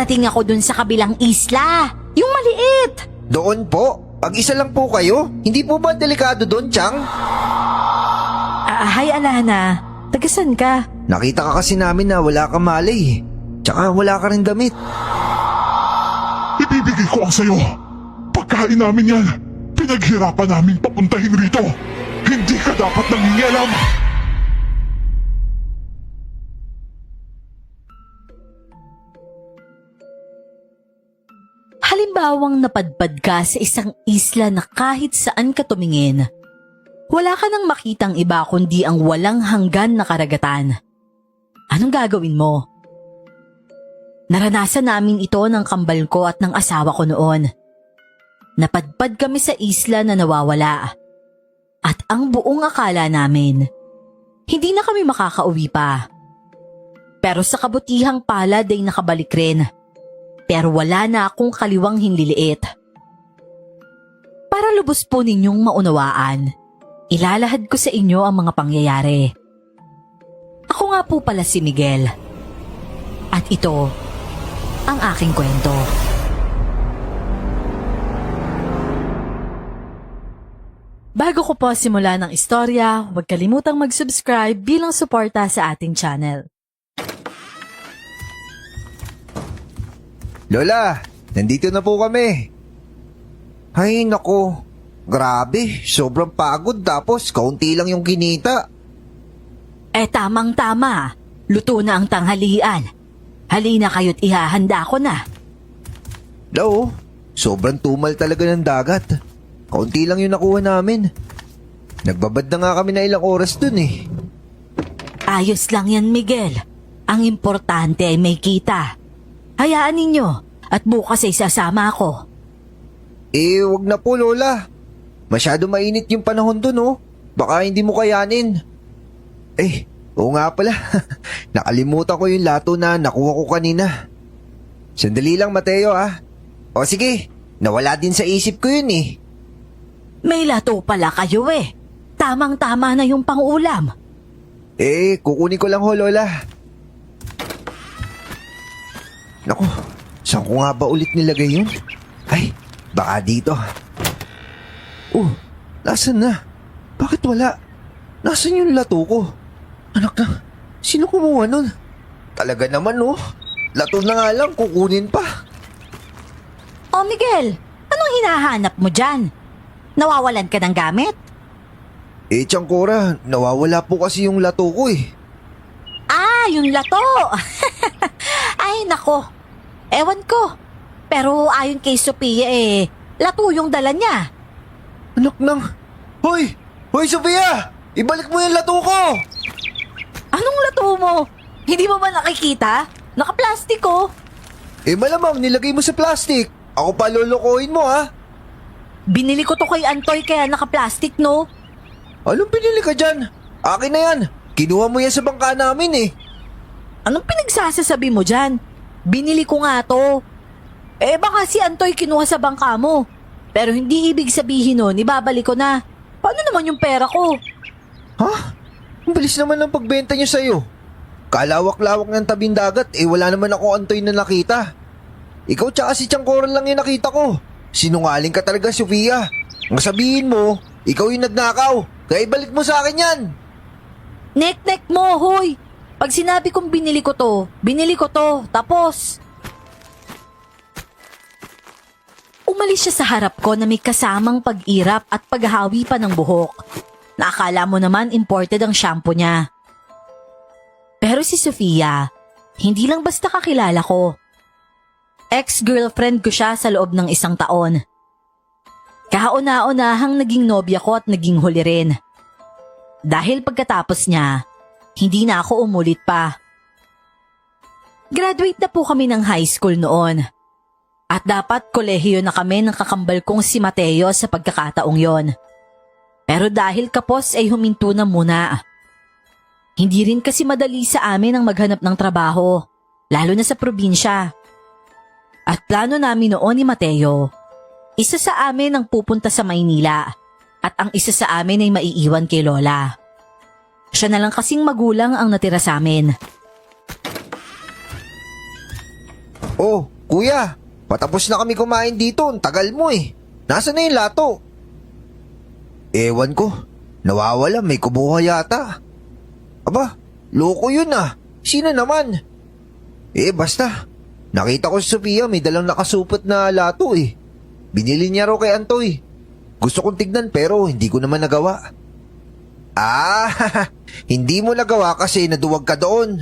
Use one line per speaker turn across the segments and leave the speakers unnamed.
Nakarating ako dun sa kabilang isla. Yung maliit.
Doon po? Pag-isa lang po kayo? Hindi po ba delikado doon, Chang?
Hi, Alana. Tagasan ka?
Nakita ka kasi namin na wala kang malay. Tsaka wala ka rin damit.
Ibibigay ko ang sayo. Pagkain namin yan. Pinaghirapan namin papuntahin rito. Hindi ka dapat nangingialam.
Halimbawang napadpad ka sa isang isla na kahit saan ka tumingin, wala ka nang makitang iba kundi ang walang hanggan na karagatan. Anong gagawin mo? Naranasan namin ito ng kambal ko at ng asawa ko noon. Napadpad kami sa isla na nawawala. At ang buong akala namin, hindi na kami makakauwi pa. Pero sa kabutihang palad ay nakabalik rin. Pero wala na akong kaliwang hinliliit. Para lubos po ninyong maunawaan, ilalahad ko sa inyo ang mga pangyayari. Ako nga po pala si Miguel. At ito ang aking kwento. Bago ko po simula ng istorya, huwag kalimutang mag-subscribe bilang suporta sa ating channel.
Lola, nandito na po kami. Ay, nako. Grabe, sobrang pagod tapos kaunti lang yung kinita.
Tamang-tama. Luto na ang tanghalian. Halina kayo't ihahanda ko na.
Lao, sobrang tumal talaga ng dagat. Kaunti lang yung nakuha namin. Nagbabad na nga kami na ilang oras dun eh.
Ayos lang yan, Miguel. Ang importante ay may kita. Hayaan ninyo at bukas ay sasama ako.
Wag na po, Lola. Masyado mainit yung panahon dun, oh. Baka hindi mo kayanin. Oo nga pala. Nakalimutan ko yung lato na nakuha ko kanina. Sandali lang, Mateo, ah. O sige, nawala din sa isip ko yun eh.
May lato pala kayo eh. Tamang-tama na yung pang-ulam.
Kukunin ko lang ho, Lola. Naku, saan ko nga ba ulit nilagay yun? Ay, baka dito. Nasaan na? Bakit wala? Nasaan yung lato ko? Anak na, sino kumuha nun? Talaga naman, oh. Lato na nga lang, kukunin pa.
Oh, Miguel, anong hinahanap mo dyan? Nawawalan ka ng gamit?
Tiyang Cora, nawawala po kasi yung lato ko eh.
Yung lato! Ay, nako. Ewan ko. Pero ayon kay Sophia lato yung dala niya.
Anak nang... Hoy! Hoy, Sofia! Ibalik mo yung lato ko!
Anong lato mo? Hindi mo ba nakikita? Naka-plastic ko.
Malamang nilagay mo sa plastic. Ako pa lolokohin mo, ha?
Binili ko to kay Antoy kaya naka-plastic, no?
Anong pinili ka dyan? Akin na yan. Kinuha mo yan sa bangka namin eh.
Anong pinagsasasabi mo dyan? Binili ko nga to. Baka si Antoy kinuha sa bangka mo. Pero hindi ibig sabihin nun, ibabalik ko na. Paano naman yung pera ko?
Ha? Ang bilis naman ng pagbenta niyo sa'yo. Kalawak-lawak ng tabing dagat, wala naman ako Antoy na nakita. Ikaw tsaka si Tiangcoran lang yung nakita ko. Sinungaling ka talaga, Sofia. Ang sabihin mo, ikaw yung nagnakaw. Kaya ibalik mo sa akin yan.
Nek-nek mo, hoy! Pag sinabi kong binili ko to. Tapos... Umalis siya sa harap ko na may kasamang pag-irap at paghahawi pa ng buhok. Naakala mo naman imported ang shampoo niya. Pero si Sofia, hindi lang basta kakilala ko. Ex-girlfriend ko siya sa loob ng 1 taon. Kauna-unahang naging nobya ko at naging huli rin. Dahil pagkatapos niya, hindi na ako umulit pa. Graduate na po kami ng high school noon. At dapat kolehiyo na kami ng kakambal kong si Mateo sa pagkakataong yon. Pero dahil kapos ay huminto na muna. Hindi rin kasi madali sa amin ang maghanap ng trabaho, lalo na sa probinsya. At plano namin noon ni Mateo, isa sa amin ang pupunta sa Maynila at ang isa sa amin ay maiiwan kay Lola. Siya na lang kasing magulang ang natira sa amin.
Oh, Kuya, patapos na kami kumain dito. Ang tagal mo eh. Nasaan na yung lato? Ewan ko. Nawawala, may kumuha yata. Aba, loko yun ah. Sino naman? Basta. Nakita ko si Sofia may dalang nakasupot na lato eh. Binili niya raw kay Antoy. Gusto kong tignan pero hindi ko naman nagawa. Ah, hindi mo nagawa kasi naduwag ka doon.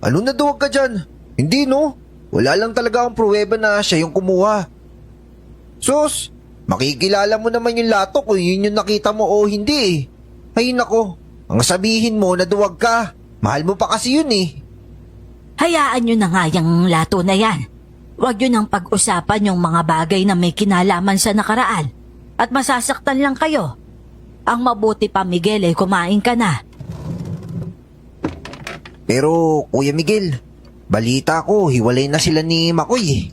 Ano naduwag ka dyan? Hindi no. Wala lang talaga akong pruweba na siya yung kumuha. Sus, makikilala mo naman yung lato kung yun yung nakita mo o hindi eh. Ay nako, ang sabihin mo naduwag ka. Mahal mo pa kasi yun eh.
Hayaan nyo na nga yung lato na yan. Huwag nyo nang pag-usapan yung mga bagay na may kinalaman sa nakaraan at masasaktan lang kayo. Ang mabuti pa, Miguel, ay kumain ka na.
Pero Kuya Miguel, balita ko hiwalay na sila ni Makoy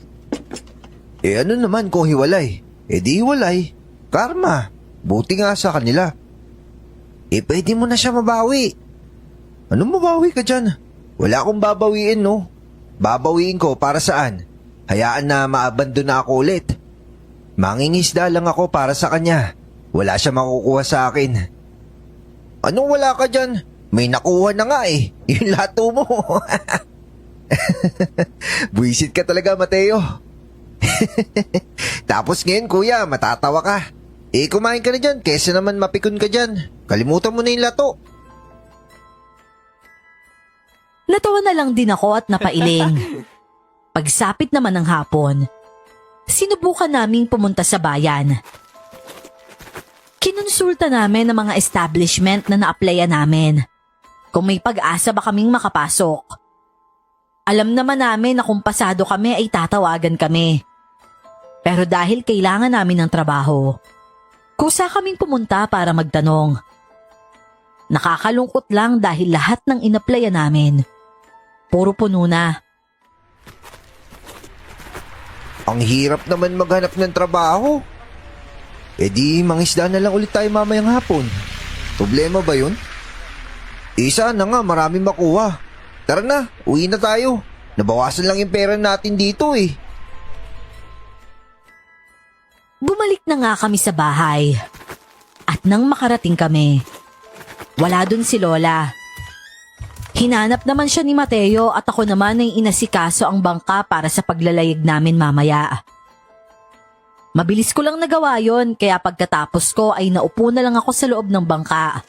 eh. Ano naman kung hiwalay? Di hiwalay. Karma. Buti nga sa kanila. Pwede mo na siya mabawi. Anong mabawi ka dyan? Wala akong babawiin no. Babawiin ko para saan? Hayaan na maabandon na ako ulit. Mangingisda lang ako para sa kanya. Wala siya makukuha sa akin. Anong wala ka dyan? May nakuha na nga eh. Yung lato mo. Buisit ka talaga, Mateo. Tapos ngayon, kuya, matatawa ka. Kumain ka na dyan, kesa naman mapikon ka dyan. Kalimutan mo na yung lato.
Natawa na lang din ako at napailing. Pagsapit naman ng hapon, sinubukan naming pumunta sa bayan. Kinonsulta namin ang mga establishment na na-applyan namin. Kung may pag-asa ba kaming makapasok. Alam naman namin na kung pasado kami ay tatawagan kami. Pero dahil kailangan namin ng trabaho, kusa kaming pumunta para magtanong. Nakakalungkot lang dahil lahat ng in-applyan namin, puro puno na.
Ang hirap naman maghanap ng trabaho. Di mangisda na lang ulit tayo mamayang hapon. Problema ba yun? Sana nga maraming makuha. Tara na, uwi na tayo. Nabawasan lang yung pera natin dito eh.
Bumalik na nga kami sa bahay. At nang makarating kami, wala dun si Lola. Hinanap naman siya ni Mateo at ako naman ay inasikaso ang bangka para sa paglalayag namin mamaya. Mabilis ko lang nagawa yon kaya pagkatapos ko ay naupo na lang ako sa loob ng bangka.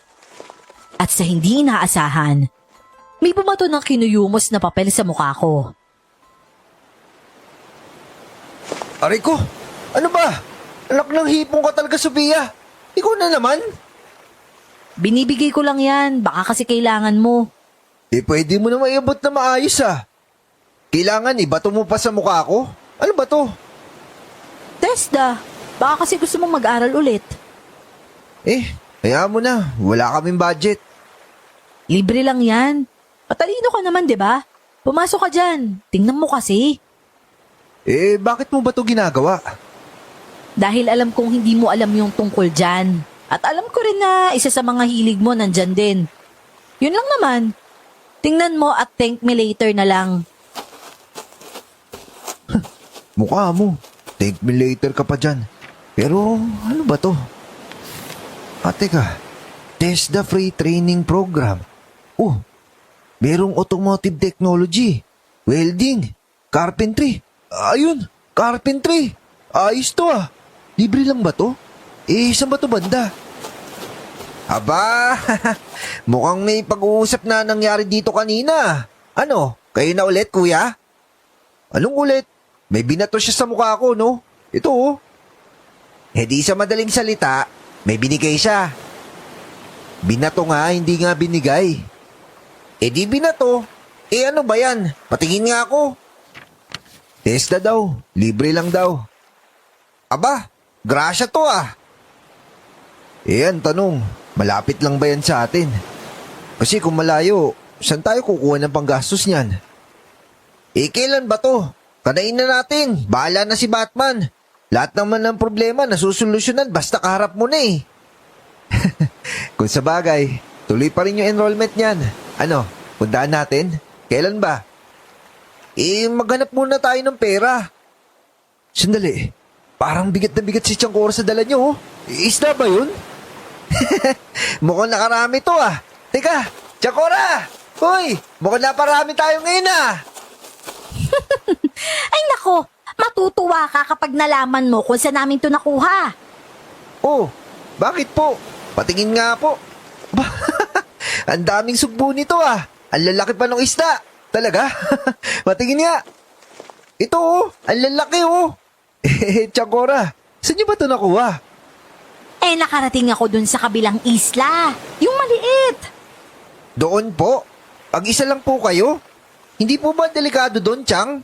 At sa hindi inaasahan, may bumato ng kinuyumos na papel sa mukha ko.
Aray ko, ano ba? Anak ng hipong ka talaga, Sofia. Ikaw na naman.
Binibigay ko lang yan, baka kasi kailangan mo.
Pwede mo na maiabot na maayos ah. Kailangan ibato mo pa sa mukha ko? Ano ba to?
Testa, baka kasi gusto mong mag-aral ulit.
Hayaan mo na. Wala kaming budget.
Libre lang yan. Matalino ka naman, di ba? Pumasok ka dyan. Tingnan mo kasi.
Bakit mo ba to ginagawa?
Dahil alam kong hindi mo alam yung tungkol dyan. At alam ko rin na isa sa mga hilig mo nandyan din. Yun lang naman. Tingnan mo at thank me later na lang.
Mukha mo. Thank me later ka pa dyan. Pero ano ba to? Teka. TESDA Free Training Program. Merong automotive technology, welding, carpentry. Ayun, carpentry. Ayos to ah. Libre lang ba to? Saan ba to banda? Aba, mukhang may pag-uusap na nangyari dito kanina. Ano, kayo na ulit kuya? Anong ulit? May binato siya sa mukha ko, no? Ito oh. Di sa madaling salita, may binigay siya. Binato nga, hindi nga binigay. Di binato. Ano ba yan? Patingin nga ako. TESDA daw, libre lang daw. Aba, grasya to ah. Ang tanong, malapit lang ba yan sa atin? Kasi kung malayo, saan tayo kukuha ng panggastos niyan? Kailan ba to? Kanain na natin, bahala na si Batman. Lahat naman ng problema nasusolusyonan basta kaharap mo na eh. Kung sa bagay, tuloy pa rin yung enrollment niyan. Ano, puntaan natin? Kailan ba? Maghanap muna tayo ng pera. Sandali, parang bigat na bigat si Tiangkora sa dala niyo, oh. Isda ba yun? Mukhang nakarami to, ah. Teka, Tiangkora! Hoy, mukhang naparami tayo ngayon, ah.
Ay nako, matutuwa ka kapag nalaman mo kung saan namin to nakuha.
Oh, bakit po? Patingin nga po. Ang daming sugbo nito, ah. Ang lalaki pa ng isda. Talaga? Patingin nga. Ito, oh. Ang lalaki, oh. Tiangkora, saan niyo ba ito nakuha?
Nakarating ako dun sa kabilang isla. Yung maliit.
Doon po? Pag-isa lang po kayo? Hindi po ba delikado doon, Tiang?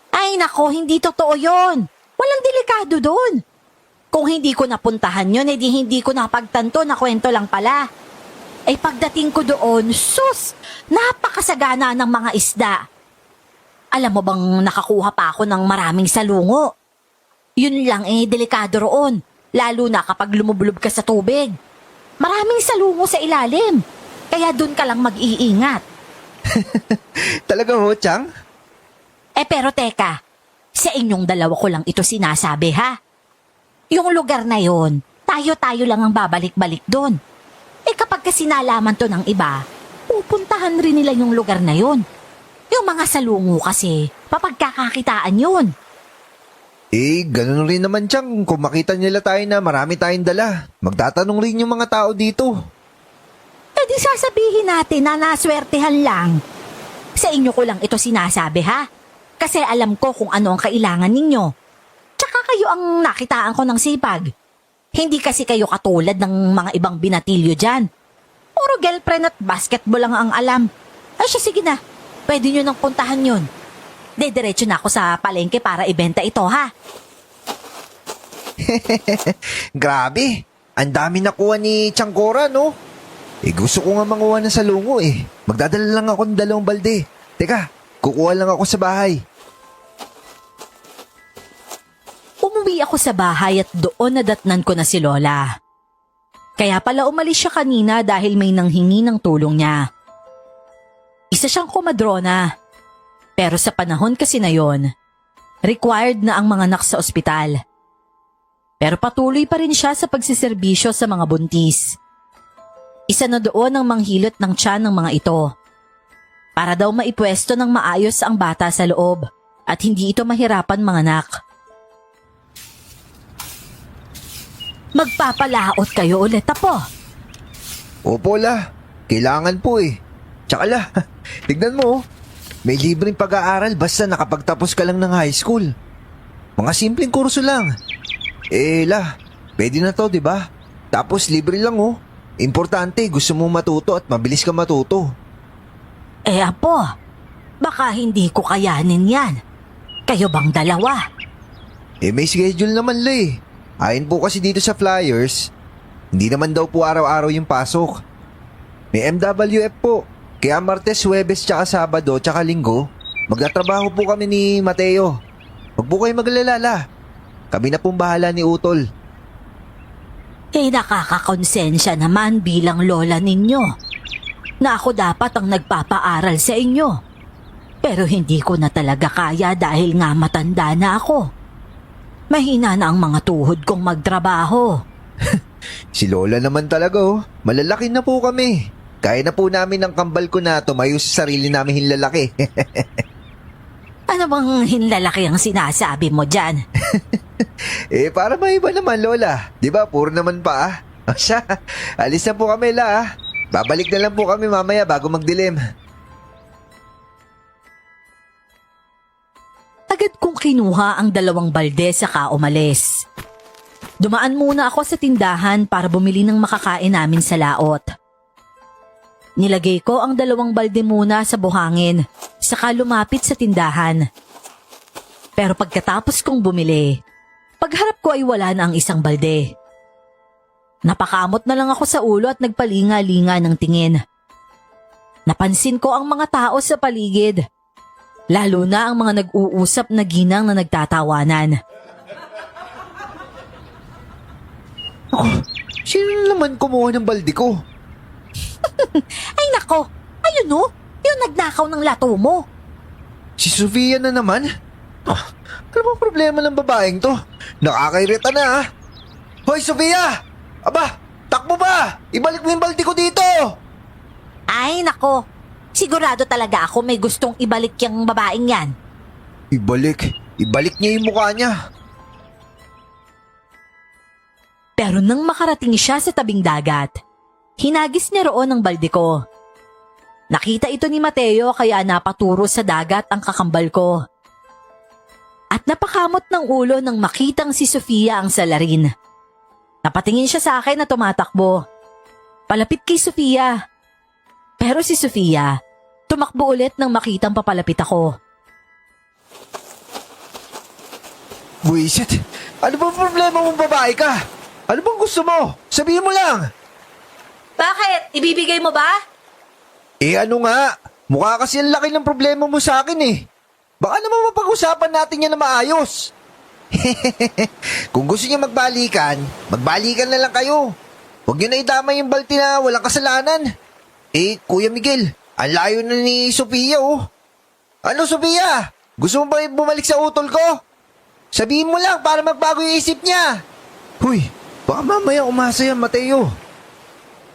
Ay nako, hindi totoo yon. Walang delikado doon. Kung hindi ko napuntahan yun, edi hindi ko napagtanto na kwento lang pala. Pagdating ko doon, sus, napakasagana ng mga isda. Alam mo bang nakakuha pa ako ng maraming salungo? Yun lang delikado roon, lalo na kapag lumublob ka sa tubig. Maraming salungo sa ilalim, kaya doon ka lang mag-iingat.
Talaga ho, Tiang?
Pero teka, sa inyong dalawa ko lang ito sinasabi ha. Yung lugar na yon, tayo-tayo lang ang babalik-balik doon. Kapag kasi nalaman to ng iba, pupuntahan rin nila yung lugar na yon. Yung mga salungo kasi, papagkakakitaan yun.
Ganun rin naman, Tiang. Kung makita nila tayo na marami tayong dala, magtatanong rin yung mga tao dito.
Di sasabihin natin na naswertehan lang. Sa inyo ko lang ito sinasabi ha. Kasi alam ko kung ano ang kailangan ninyo. Tsaka kayo ang nakitaan ko ng sipag. Hindi kasi kayo katulad ng mga ibang binatilyo dyan. Puro girlfriend at basketball lang ang alam. Sige na. Pwede nyo nang puntahan yun. Diretso na ako sa palengke para ibenta ito ha.
Grabe, ang dami nakuha ni Tiangkora, no? Gusto ko nga manguha ng salungo, Magdadala lang ako ng 2 balde. Teka, kukuha lang ako sa bahay.
Umuwi ako sa bahay at doon nadatnan ko na si Lola. Kaya pala umalis siya kanina dahil may nanghingi ng tulong niya. Isa siyang komadrona. Pero sa panahon kasi na yon, required na ang mga anak sa ospital. Pero patuloy pa rin siya sa pagsiservisyo sa mga buntis. Isa na doon ang manghilot ng tiyan ng mga ito. Para daw maipwesto ng maayos ang bata sa loob at hindi ito mahirapan manganak. Magpapalaot kayo ulit po.
Opo, La. Kailangan po, Tsaka, La, tignan mo, may libreng pag-aaral basta nakapagtapos ka lang ng high school. Mga simpleng kurso lang. La, pwede na to, di ba? Tapos libre lang, Importante, gusto mo matuto at mabilis ka matuto.
Apo, baka hindi ko kayanin yan. Kayo bang dalawa?
May schedule naman, La, Ayon po kasi dito sa flyers, hindi naman daw po araw-araw yung pasok. May MWF po. Kaya Martes, Huwebes, tsaka Sabado, tsaka Linggo, magtatrabaho po kami ni Mateo. Huwag po kayo maglala, La. Kami na pong bahala ni Utol.
Nakakakonsensya naman bilang lola ninyo na ako dapat ang nagpapaaral sa inyo. Pero hindi ko na talaga kaya dahil nga matanda na ako. Mahina na ang mga tuhod kong magtrabaho.
Si Lola naman talaga, Malalaki na po kami. Kaya na po namin ang kambal ko na tumayo sa sarili namin hinlalaki.
Ano bang hinlalaki ang sinasabi mo dyan?
Para may iba naman, Lola. Di ba, puro naman pa, O siya, alis na po kami, La, Babalik na lang po kami mamaya bago magdilim.
Agad kong kinuha ang 2 balde saka umalis. Dumaan muna ako sa tindahan para bumili ng makakain namin sa laot. Nilagay ko ang 2 balde muna sa buhangin, saka lumapit sa tindahan. Pero pagkatapos kong bumili, pagharap ko ay wala na ang 1 balde. Napakamot na lang ako sa ulo at nagpalinga-linga ng tingin. Napansin ko ang mga tao sa paligid, lalo na ang mga nag-uusap na ginang na nagtatawanan.
Sino naman kumuha ng balde ko?
Ay nako, ayun yung nagnakaw ng lato mo.
Si Sofia na naman? Ano bang problema ng babaeng to? Nakakairita na ha? Hoy Sofia! Aba, takbo ba? Ibalik mo yung balde ko dito!
Ay, nako. Sigurado talaga ako may gustong ibalik yung babaeng yan.
Ibalik? Ibalik niya yung mukha niya.
Pero nang makarating siya sa tabing dagat, hinagis niya roon ang balde ko. Nakita ito ni Mateo kaya napaturo sa dagat ang kakambal ko. At napakamot ng ulo nang makitang si Sofia ang salarin. Napatingin siya sa akin na tumatakbo. Palapit kay Sofia. Pero si Sofia, tumakbo ulit nang makitang papalapit ako.
Buisit, ano bang problema mong babae ka? Ano bang gusto mo? Sabihin mo lang.
Bakit? Ibibigay mo ba?
Ano nga? Mukha kasi ang laki ng problema mo sa akin eh. Baka naman mapag-usapan natin yan na maayos. Kung gusto niya magbalikan na lang kayo. Huwag niyo na idama yung balti na walang kasalanan. Kuya Miguel, ang layo na ni Sofia oh. Ano Sofia? Gusto mo ba bumalik sa utol ko? Sabihin mo lang para magbago yung isip niya. Huy, baka mamaya umasa yan Mateo.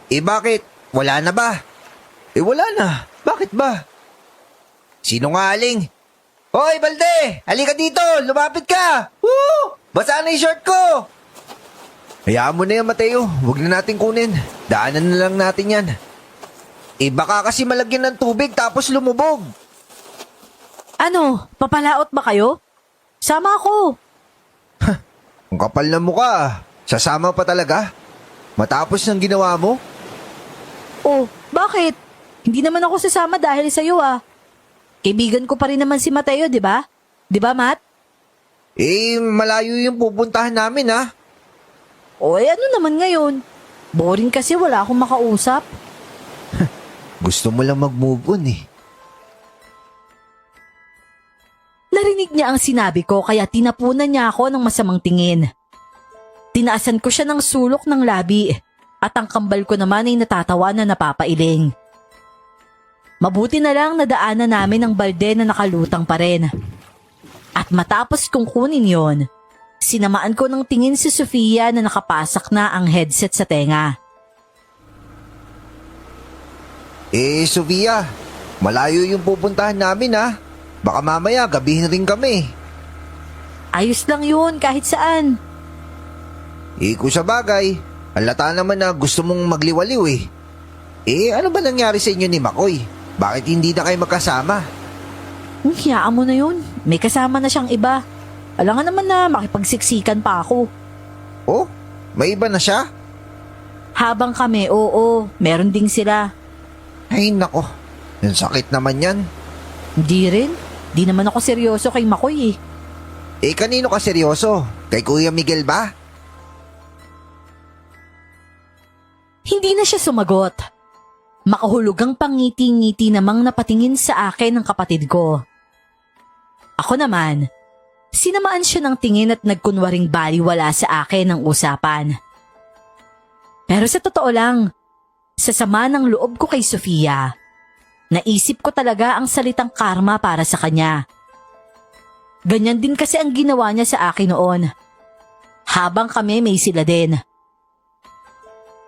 Bakit? Wala na ba? Wala na. Bakit ba? Sinungaling. Hoy, Balde! Halika dito! Lumapit ka! Woo! Basa na yung shirt ko! Hayaan mo na yan, Mateo. Huwag na natin kunin. Daanan na lang natin yan. Baka kasi malagyan ng tubig tapos lumubog.
Ano? Papalaot ba kayo? Sama ako.
Ang kapal na mukha. Sasama pa talaga? Matapos ng ginawa mo?
Oh, bakit? Hindi naman ako sasama dahil sa'yo ah. Kaibigan ko pa rin naman si Mateo, di ba? Di ba, Matt?
Malayo yung pupuntahan namin ha.
Ano naman ngayon? Boring kasi wala akong makausap.
Gusto mo lang mag-move on eh.
Narinig niya ang sinabi ko kaya tinapunan niya ako ng masamang tingin. Tinaasan ko siya ng sulok ng labi at ang kambal ko naman ay natatawa na napapailing. Mabuti na lang nadaanan namin ang balde na nakalutang pa rin. At matapos kong kunin yon, sinamaan ko ng tingin si Sofia na nakapasak na ang headset sa tenga.
Sofia, malayo yung pupuntahan namin ha. Baka mamaya gabihin rin kami.
Ayos lang yun kahit saan.
Kung sa bagay, halata naman na gusto mong magliwaliw eh. Ano ba nangyari sa inyo ni Makoy? Bakit hindi na kayo magkasama?
Hiyaan mo na yun. May kasama na siyang iba. Alangan naman na makipagsiksikan pa ako.
Oh, may iba na siya?
Habang kami, oo, meron ding sila.
Ay nako, yung sakit naman yan.
Hindi rin. Di naman ako seryoso kay Makoy eh.
Kanino ka seryoso? Kay Kuya Miguel ba?
Hindi na siya sumagot. Makahulugang pangiti-ngiti namang napatingin sa akin ng kapatid ko. Ako naman, sinamaan siya ng tingin at nagkunwaring baliwala sa akin ang usapan. Pero sa totoo lang, sa sama ng loob ko kay Sofia, naisip ko talaga ang salitang karma para sa kanya. Ganyan din kasi ang ginawa niya sa akin noon. Habang kami may sila din.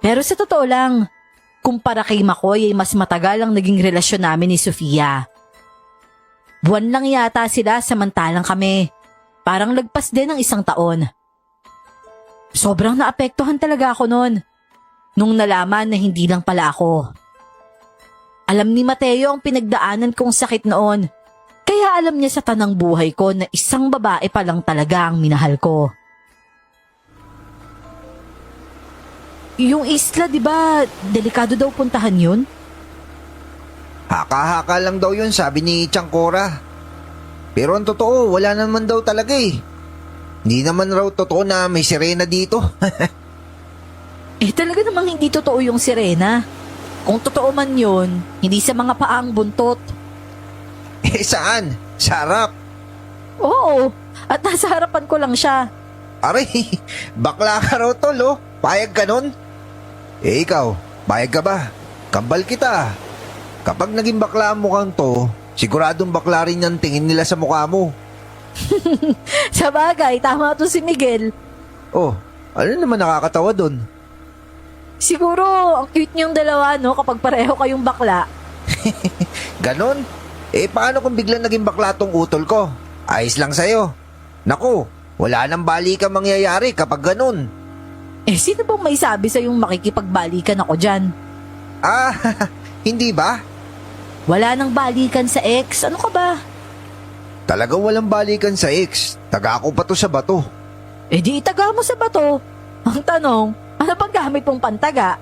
Pero sa totoo lang, kumpara kay Makoy ay mas matagal ang naging relasyon namin ni Sofia. Buwan lang yata sila samantalang kami. Parang lagpas din ng 1 taon. Sobrang naapektuhan talaga ako noon. Nung nalaman na hindi lang pala ako. Alam ni Mateo ang pinagdaanan kong sakit noon. Kaya alam niya sa tanang buhay ko na isang babae pa lang talaga ang minahal ko. Yung isla, di ba, delikado daw puntahan yun?
Haka-haka lang daw yun, sabi ni Changkora. Pero ang totoo, wala naman daw talaga eh. Hindi naman raw totoo na may sirena dito.
Talaga namang hindi totoo yung sirena. Kung totoo man yun, hindi sa mga paang buntot.
Saan? Sa harap?
Oo, at nasa harapan ko lang siya.
Aray, bakla ka raw tol oh. Payag ka nun? Ikaw, payag ka ba? Kambal kita. Kapag naging bakla ang mukhang to, Siguradong bakla rin ang tingin nila sa mukha mo.
Sa bagay, tama to si Miguel.
Oh, ano naman nakakatawa doon?
Siguro, ang cute niyong dalawa, no, kapag pareho kayong bakla.
Ganon? Paano kung biglang naging bakla tong utol ko? Ayos lang sa'yo. Naku, wala nang balikan mangyayari kapag ganon.
Sino bang may sabi sa'yong makikipagbalikan ako dyan?
Ah, hindi ba?
Wala nang balikan sa ex, ano ka ba?
Talagang walang balikan sa ex. Taga ako pa to sa bato.
Di itaga mo sa bato. Ang tanong, ano bang gamit mong pantaga?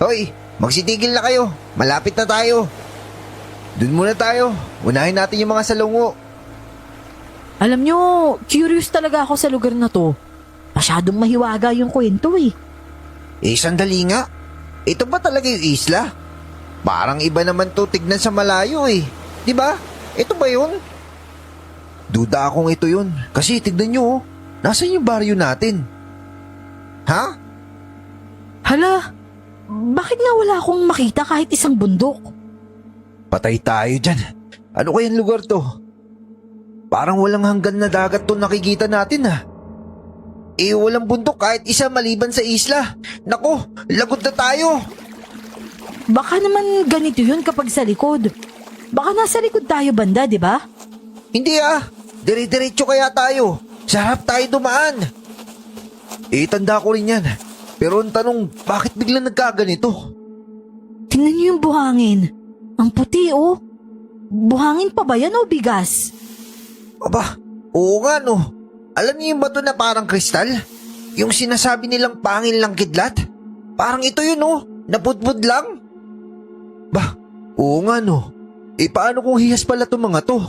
Hoy, magsitigil na kayo. Malapit na tayo. Dun muna tayo. Unahin natin yung mga salungo.
Alam nyo, curious talaga ako sa lugar na to. Masyadong mahiwaga yung kwento eh.
Sandali nga. Ito ba talaga yung isla? Parang iba naman to tignan sa malayo eh. Di ba? Ito ba yun? Duda akong ito yun. Kasi tignan nyo oh. Nasaan yung baryo natin? Ha?
Hala, bakit nga wala akong makita kahit isang bundok?
Patay tayo dyan. Ano kayang lugar to? Parang walang hanggan na dagat to nakikita natin ah. Walang bundok kahit isa maliban sa isla. Nako, lagot na tayo.
Baka naman ganito yun kapag sa likod. Baka nasa likod tayo banda, di ba?
Hindi ah, dire-diretso kaya tayo. Sa harap tayo dumaan. Tanda ko rin yan. Pero ang tanong, bakit biglang nagkaganito?
Tingnan niyo yung buhangin. Ang puti oh. Buhangin pa ba yan o bigas?
Aba, oo nga no. Alam niyo yung bato na parang kristal? Yung sinasabi nilang pangil lang kidlat? Parang ito yun oh, napudpud lang. Bah, oo nga no. Paano kung hiyas pala itong mga to?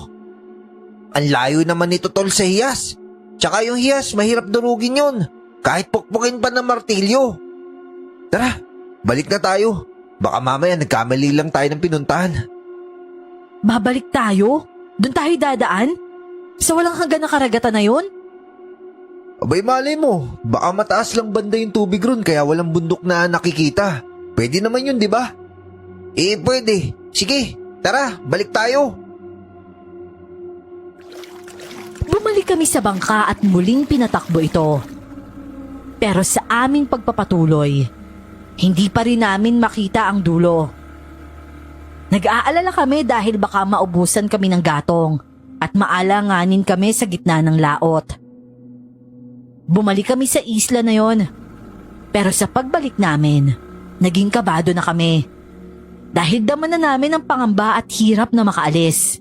Ang layo naman nito tol sa hiyas. Tsaka yung hiyas, mahirap durugin yun. Kahit pukpukin pa ng martilyo. Tara, balik na tayo. Baka mamaya nagkamali lang tayo ng pinuntahan.
Babalik tayo? Doon tayo dadaan? Sa walang hanggan na karagatan na yun?
Abay malay mo, baka mataas lang banda yung tubig ron kaya walang bundok na nakikita. Pwede naman yun, di ba? Pwede. Sige, tara, balik tayo.
Bumalik kami sa bangka at muling pinatakbo ito. Pero sa aming pagpapatuloy, hindi pa rin namin makita ang dulo. Nag-aalala kami dahil baka maubusan kami ng gatong at maalanganin kami sa gitna ng laot. Bumalik kami sa isla na yon. Pero sa pagbalik namin, naging kabado na kami. Dahil dama na namin ang pangamba at hirap na makaalis.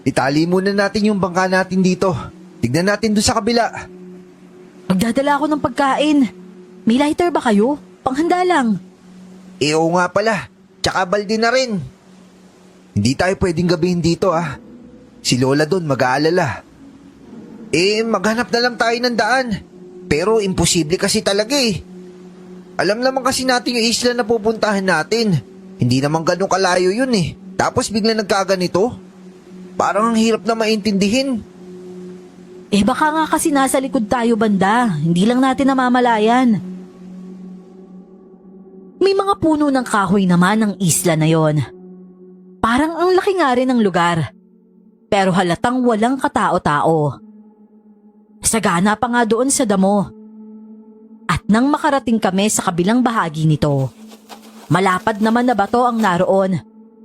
Itali muna natin yung bangka natin dito. Tignan natin doon sa kabila.
Magdadala ako ng pagkain. May lighter ba kayo? Panghanda lang.
Oo nga pala. Tsaka balde na rin. Hindi tayo pwedeng gabihin dito ah. Si Lola doon mag-aalala. Maghanap na lang tayo ng daan. Pero imposible kasi talaga eh. Alam naman kasi natin yung isla na pupuntahan natin. Hindi naman ganun kalayo yun eh. Tapos bigla nagkaganito. Parang ang hirap na maintindihin.
Baka nga kasi nasa likod tayo banda. Hindi lang natin namamalayan. May mga puno ng kahoy naman ang isla na yon. Parang ang laki nga rin ng lugar. Pero halatang walang katao-tao. Sagana pa nga doon sa damo. At nang makarating kami sa kabilang bahagi nito, malapad naman na bato ang naroon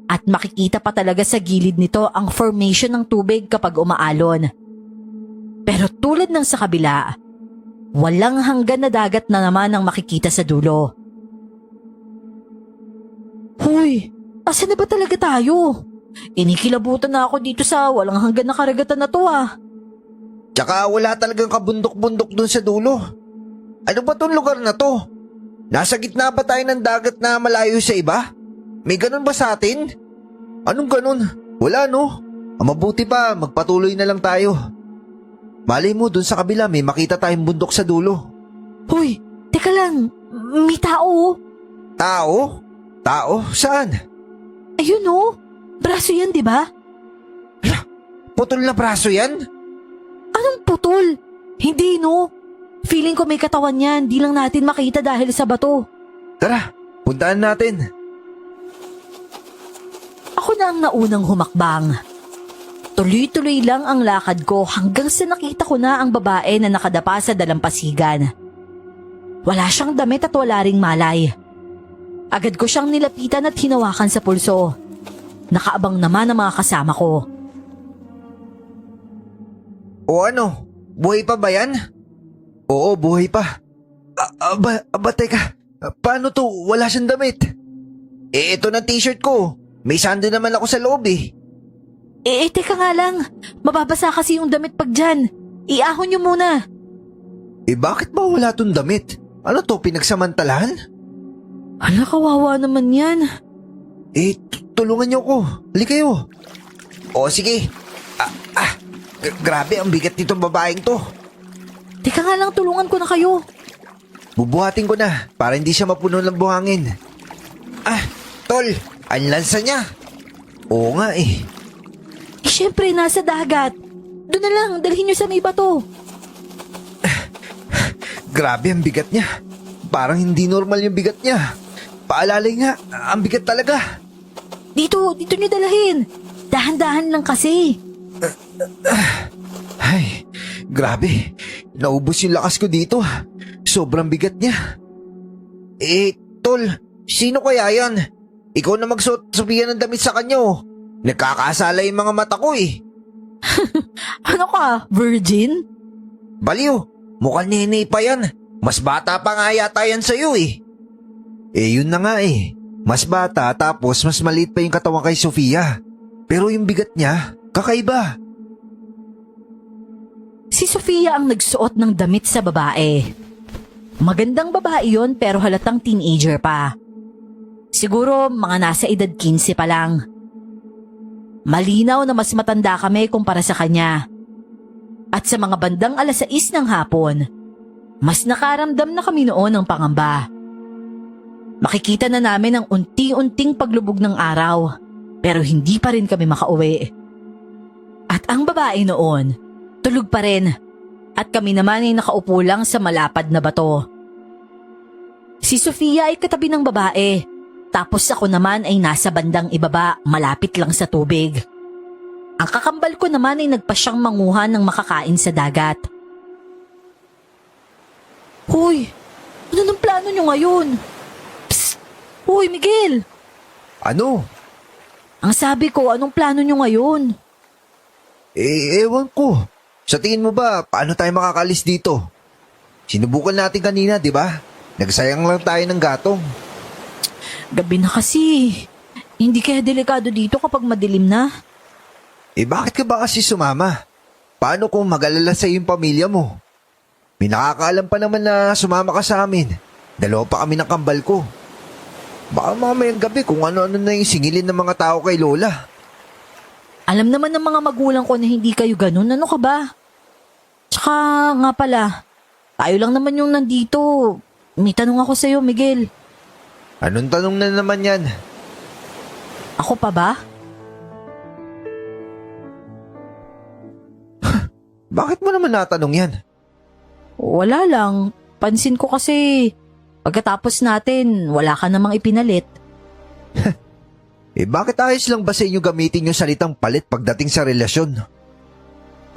at makikita pa talaga sa gilid nito ang formation ng tubig kapag umaalon. Pero tulad ng sa kabila, walang hanggan na dagat na naman ang makikita sa dulo. Hoy, asan na ba talaga tayo? Inikilabutan na ako dito sa walang hanggan na karagatan na to ah.
Tsaka wala talagang kabundok-bundok dun sa dulo. Ano ba tong lugar na to? Nasa gitna ba tayo ng dagat na malayo sa iba? May ganun ba sa atin? Anong ganun? Wala no? Mabuti pa, magpatuloy na lang tayo. Malay mo dun sa kabila may makita tayong bundok sa dulo.
Hoy, teka lang, may tao.
Tao? Tao? Saan?
Ayun oh, braso yan di ba?
Putol na braso yan?
Anong putol? Hindi no. Feeling ko may katawan yan, di lang natin makita dahil sa bato.
Tara, puntaan natin.
Ako na ang naunang humakbang. Tuloy-tuloy lang ang lakad ko hanggang sa nakita ko na ang babae na nakadapa sa dalampasigan. Wala siyang damit at wala ring malay. Agad ko siyang nilapitan at hinawakan sa pulso. Nakaabang naman ang mga kasama ko.
O ano? Buhay pa ba yan? Oo, buhay pa. Teka. Paano to? Wala siyang damit. Ito na t-shirt ko. May sando naman ako sa loob eh.
Teka nga lang. Mababasa kasi yung damit pag dyan. Iahon niyo muna.
Bakit ba wala tong damit? Ano to, pinagsamantalahan?
Ala, kawawa naman yan.
Tulungan niyo ko. Hali kayo. O sige. Grabe, ang bigat nitong babaeng to.
Teka nga lang, tulungan ko na kayo.
Bubuhatin ko na para hindi siya mapuno ng buhangin. Tol, ang lansa niya. Oo nga eh.
Siyempre, nasa dagat. Doon na lang, dalhin niyo sa may bato.
Grabe, ang bigat niya. Parang hindi normal yung bigat niya. Paalalay nga, ang bigat talaga.
Dito niyo dalahin. Dahan-dahan lang kasi.
Ay, grabe. Naubos yung lakas ko dito. Sobrang bigat niya. Tol, sino kaya yan? Ikaw na magsuot-subihan ng damit sa kanya oh. Nagkakasala yung mga mata ko eh.
Ano ka, virgin?
Baliw, mukhang nene pa yan. Mas bata pa nga yata yan sa'yo eh. Yun na nga eh. Mas bata tapos mas maliit pa yung katawan kay Sofia. Pero yung bigat niya, kakaiba.
Si Sofia ang nagsuot ng damit sa babae. Magandang babae yon pero halatang teenager pa. Siguro mga nasa edad 15 pa lang. Malinaw na mas matanda kami kumpara sa kanya. At sa mga bandang 6:00 ng hapon, mas nakaramdam na kami noon ng pangamba. Makikita na namin ang unti-unting paglubog ng araw, pero hindi pa rin kami makauwi. At ang babae noon, tulog pa rin, at kami naman ay nakaupo lang sa malapad na bato. Si Sofia ay katabi ng babae, tapos ako naman ay nasa bandang ibaba, malapit lang sa tubig. Ang kakambal ko naman ay nagpasyang manguha ng makakain sa dagat. Hoy, ano nang plano nyo ngayon? Psst! Hoy, Miguel!
Ano?
Ang sabi ko, anong plano nyo ngayon?
Ewan ko. Sa tingin mo ba, paano tayo makakalis dito? Sinubukan natin kanina, di ba? Nagsayang lang tayo ng gatong.
Gabi na kasi. Hindi kaya delikado dito kapag madilim na?
Bakit ka ba kasi sumama? Paano kung mag-alala sa yung pamilya mo? May nakakaalam pa naman na sumama ka sa amin. Dalawa pa kami ng kambal ko. Baka mamayang gabi kung ano-ano na yung singilin ng mga tao kay Lola.
Alam naman ng mga magulang ko na hindi kayo ganun. Ano ka ba? Tsaka nga pala, tayo lang naman yung nandito. May tanong ako sa'yo, Miguel.
Anong tanong na naman yan?
Ako pa ba?
Bakit mo naman natanong yan?
Wala lang. Pansin ko kasi pagkatapos natin, wala ka namang ipinalit.
Bakit ayos lang ba sa inyo gamitin yung salitang palit pagdating sa relasyon?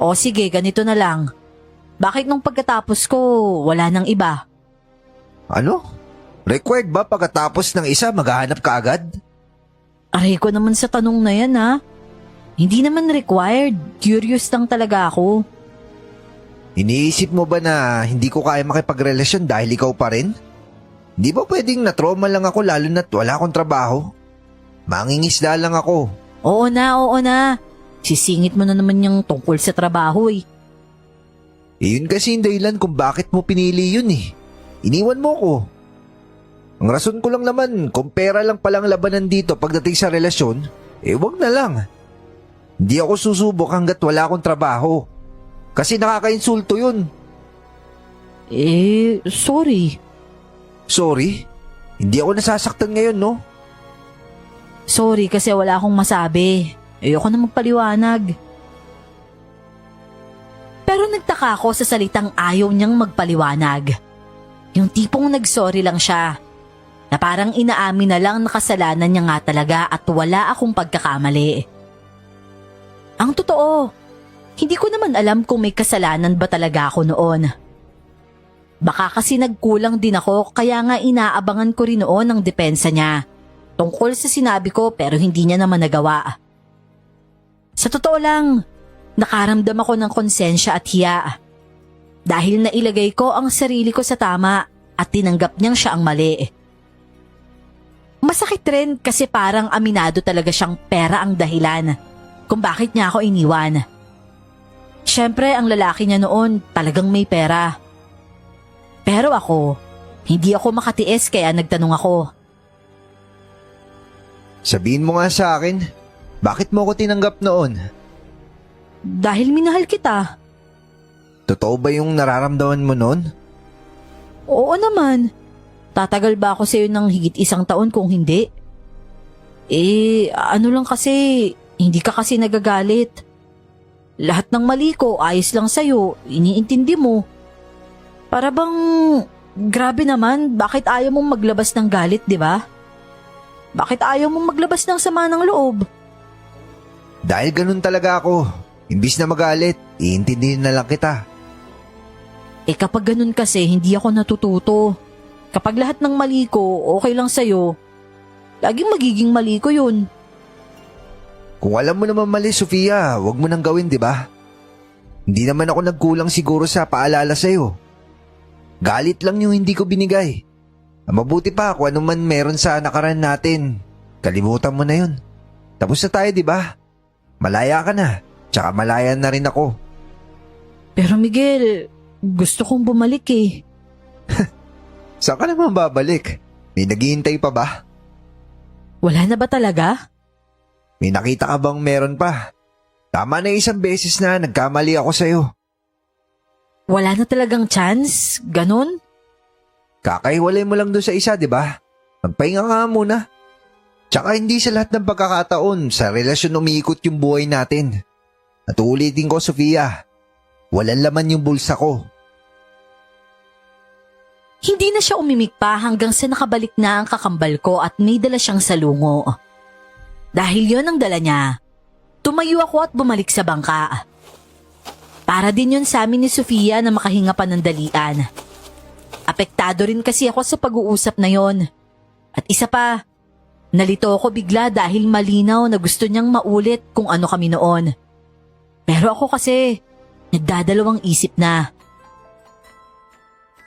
O sige, ganito na lang. Bakit nung pagkatapos ko, wala nang iba?
Ano? Required ba pagkatapos ng isa maghahanap ka agad?
Aray ko naman sa tanong na yan ha. Hindi naman required. Curious lang talaga ako.
Iniisip mo ba na hindi ko kaya makipagrelasyon dahil ikaw pa rin? Di ba pwedeng na-trauma lang ako lalo na't wala akong trabaho? Mangingisda lang ako.
Oo na. Sisingit mo na naman yung tungkol sa trabaho eh.
Yun kasi yung dahilan kung bakit mo pinili yun eh. Iniwan mo ko. Ang rason ko lang naman, kung pera lang palang labanan dito pagdating sa relasyon, wag na lang. Hindi ako susubok hanggat wala akong trabaho. Kasi nakakainsulto yun.
Sorry.
Sorry? Hindi ako nasasaktan ngayon, no?
Sorry kasi wala akong masabi. Ayoko na magpaliwanag. Pero nagtaka ako sa salitang ayaw niyang magpaliwanag. Yung tipong nagsorry lang siya. Na parang inaamin na lang na kasalanan niya nga talaga at wala akong pagkakamali. Ang totoo, hindi ko naman alam kung may kasalanan ba talaga ako noon. Baka kasi nagkulang din ako kaya nga inaabangan ko rin noon ang depensa niya tungkol sa sinabi ko pero hindi niya naman nagawa. Sa totoo lang, nakaramdam ako ng konsensya at hiya dahil nailagay ko ang sarili ko sa tama at tinanggap niyang siya ang mali. Masakit rin kasi parang aminado talaga siyang pera ang dahilan kung bakit niya ako iniwan. Siyempre ang lalaki niya noon talagang may pera. Pero ako, hindi ako makatiis kaya nagtanong ako.
Sabihin mo nga sa akin, bakit mo ko tinanggap noon?
Dahil minahal kita.
Totoo ba yung nararamdaman mo noon?
Oo naman. Tatagal ba ako sa'yo ng higit 1 taon kung hindi? Ano lang kasi, hindi ka kasi nagagalit. Lahat ng mali ko, ayos lang sa'yo, iniintindi mo. Para bang, grabe naman, bakit ayaw mong maglabas ng galit, di ba? Bakit ayaw mong maglabas ng sama ng loob?
Dahil ganun talaga ako. Imbis na magalit, iintindihin na lang kita.
Kapag ganun kasi, hindi ako natututo. Kapag lahat ng mali ko, okay lang sa'yo, laging magiging mali ko yun.
Kung alam mo naman mali, Sofia, wag mo nang gawin, di ba? Hindi naman ako nagkulang siguro sa paalala sa'yo. Galit lang yung hindi ko binigay. Mabuti pa kung ano man meron sa nakaraan natin. Kalimutan mo na yun. Tapos na tayo, di ba? Malaya ka na, tsaka malaya na rin ako.
Pero Miguel, gusto kong bumalik eh.
Saan ka naman babalik? May naghihintay pa ba?
Wala na ba talaga?
May nakita ka bang meron pa? Tama na 1 beses na nagkamali ako sa'yo.
Wala na talagang chance? Ganon?
Kakaiwalay mo lang doon sa isa, di ba? Magpahinga nga muna. Tsaka hindi sa lahat ng pagkakataon sa relasyon umiikot yung buhay natin. At ulitin ko, Sofia, walang laman yung bulsa ko.
Hindi na siya umimik pa hanggang sa nakabalik na ang kakambal ko at may dala siyang salungo. Dahil yon ang dala niya, tumayo ako at bumalik sa bangka. Para din yun sa amin ni Sofia na makahinga pa ng dalian. Apektado rin kasi ako sa pag-uusap na yon. At isa pa, nalito ako bigla dahil malinaw na gusto niyang maulit kung ano kami noon. Pero ako kasi, nagdadalawang isip na.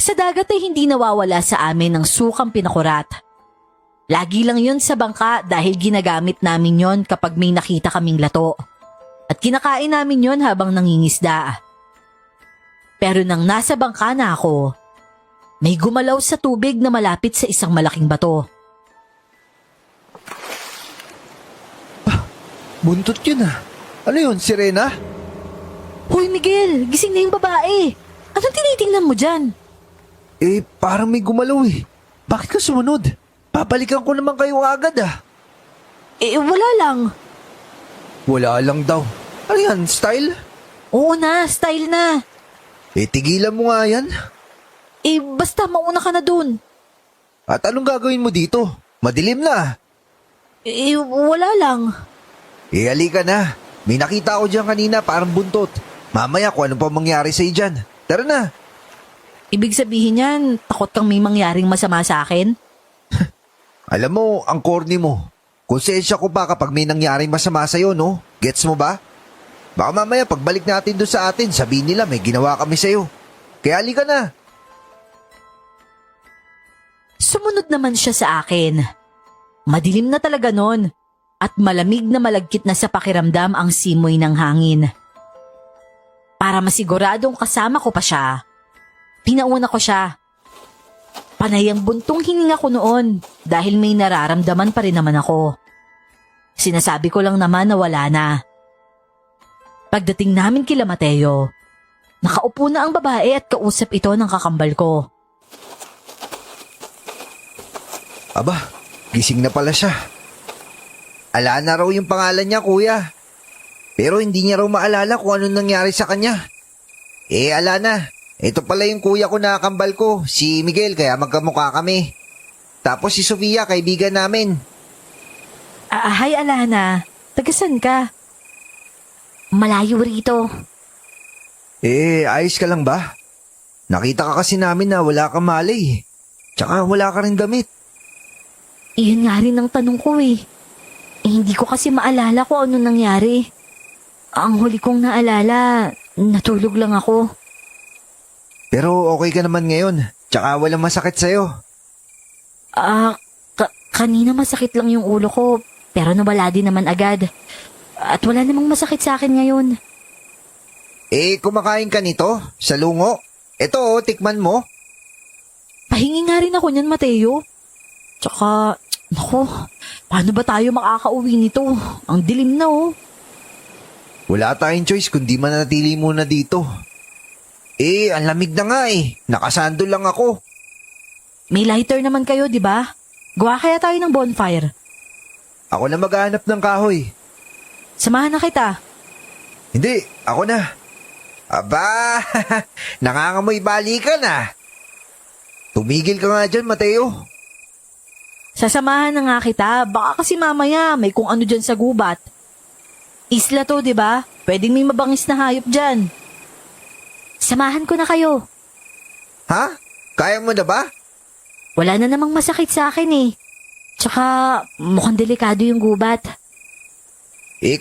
Sa dagat ay hindi nawawala sa amin ng sukang pinakurat. Lagi lang yon sa bangka dahil ginagamit namin yon kapag may nakita kaming lato. At kinakain namin yon habang nangingisda. Pero nang nasa bangka na ako, may gumalaw sa tubig na malapit sa isang malaking bato.
Buntot yun ah. Ano yun, sirena?
Hoy Miguel, gising na yung babae. Anong tinitingnan mo dyan?
Parang may gumalaw eh. Bakit ka sumunod? Papalikan ko naman kayo agad ah.
Wala lang.
Wala lang daw. Ano yan, style?
Oo na, style na.
Tigilan mo nga yan.
Basta mauna ka na dun.
At anong gagawin mo dito? Madilim na.
Wala lang.
Halika na. May nakita ako dyan kanina parang buntot. Mamaya kung ano pa mangyari sa'yo dyan. Tara na.
Ibig sabihin yan, takot kang may mangyaring masama sa akin?
Alam mo, ang corny mo. Konsensya ko pa kapag may nangyaring masama sa'yo, no? Gets mo ba? Baka mamaya pagbalik natin doon sa atin, sabihin nila may ginawa kami sa'yo. Kaya halika na.
Sumunod naman siya sa akin. Madilim na talaga nun at malamig na malagkit na sa pakiramdam ang simoy ng hangin. Para masiguradong kasama ko pa siya, pinauna ko siya. Panay ang buntong hininga ko noon dahil may nararamdaman pa rin naman ako. Sinasabi ko lang naman na wala na. Pagdating namin kila Mateo, nakaupo na ang babae at kausap ito ng kakambal ko.
Aba, gising na pala siya. Ala na raw yung pangalan niya, kuya. Pero hindi niya raw maalala kung anong nangyari sa kanya. Ala na. Ito pala yung kuya ko na kambal ko, si Miguel, kaya magkamukha kami. Tapos si Sofia, kaibigan namin.
Hi Alana, tagasan ka? Malayo rito.
Ayos ka lang ba? Nakita ka kasi namin na wala kang malay. Tsaka wala ka rin damit.
Iyon nga rin ang tanong ko hindi ko kasi maalala kung ano nangyari. Ang huli kong naalala, natulog lang ako.
Pero okay ka naman ngayon. Tsaka walang masakit sa'yo.
Kanina masakit lang yung ulo ko, pero nawala din naman agad. At wala namang masakit sa akin ngayon.
Kumakain ka nito? Sa lungo? Ito tikman mo.
Pahingi nga rin ako niyan, Mateo. Tsaka, naku, paano ba tayo makakauwi nito? Ang dilim na
Wala tayong choice kundi manatili muna dito. Ang lamig na nga Nakasando lang ako.
May lighter naman kayo, di ba? Gawa kaya tayo ng bonfire.
Ako na maghahanap ng kahoy.
Samahan na kita.
Hindi, ako na. Aba, nangangamoy balikan Tumigil ka nga dyan, Mateo.
Sasamahan na nga kita. Baka kasi mamaya may kung ano dyan sa gubat. Isla to, di ba? Pwedeng may mabangis na hayop dyan. Samahan ko na kayo.
Ha? Kaya mo na ba?
Wala na namang masakit sa akin Tsaka mukhang delikado yung gubat.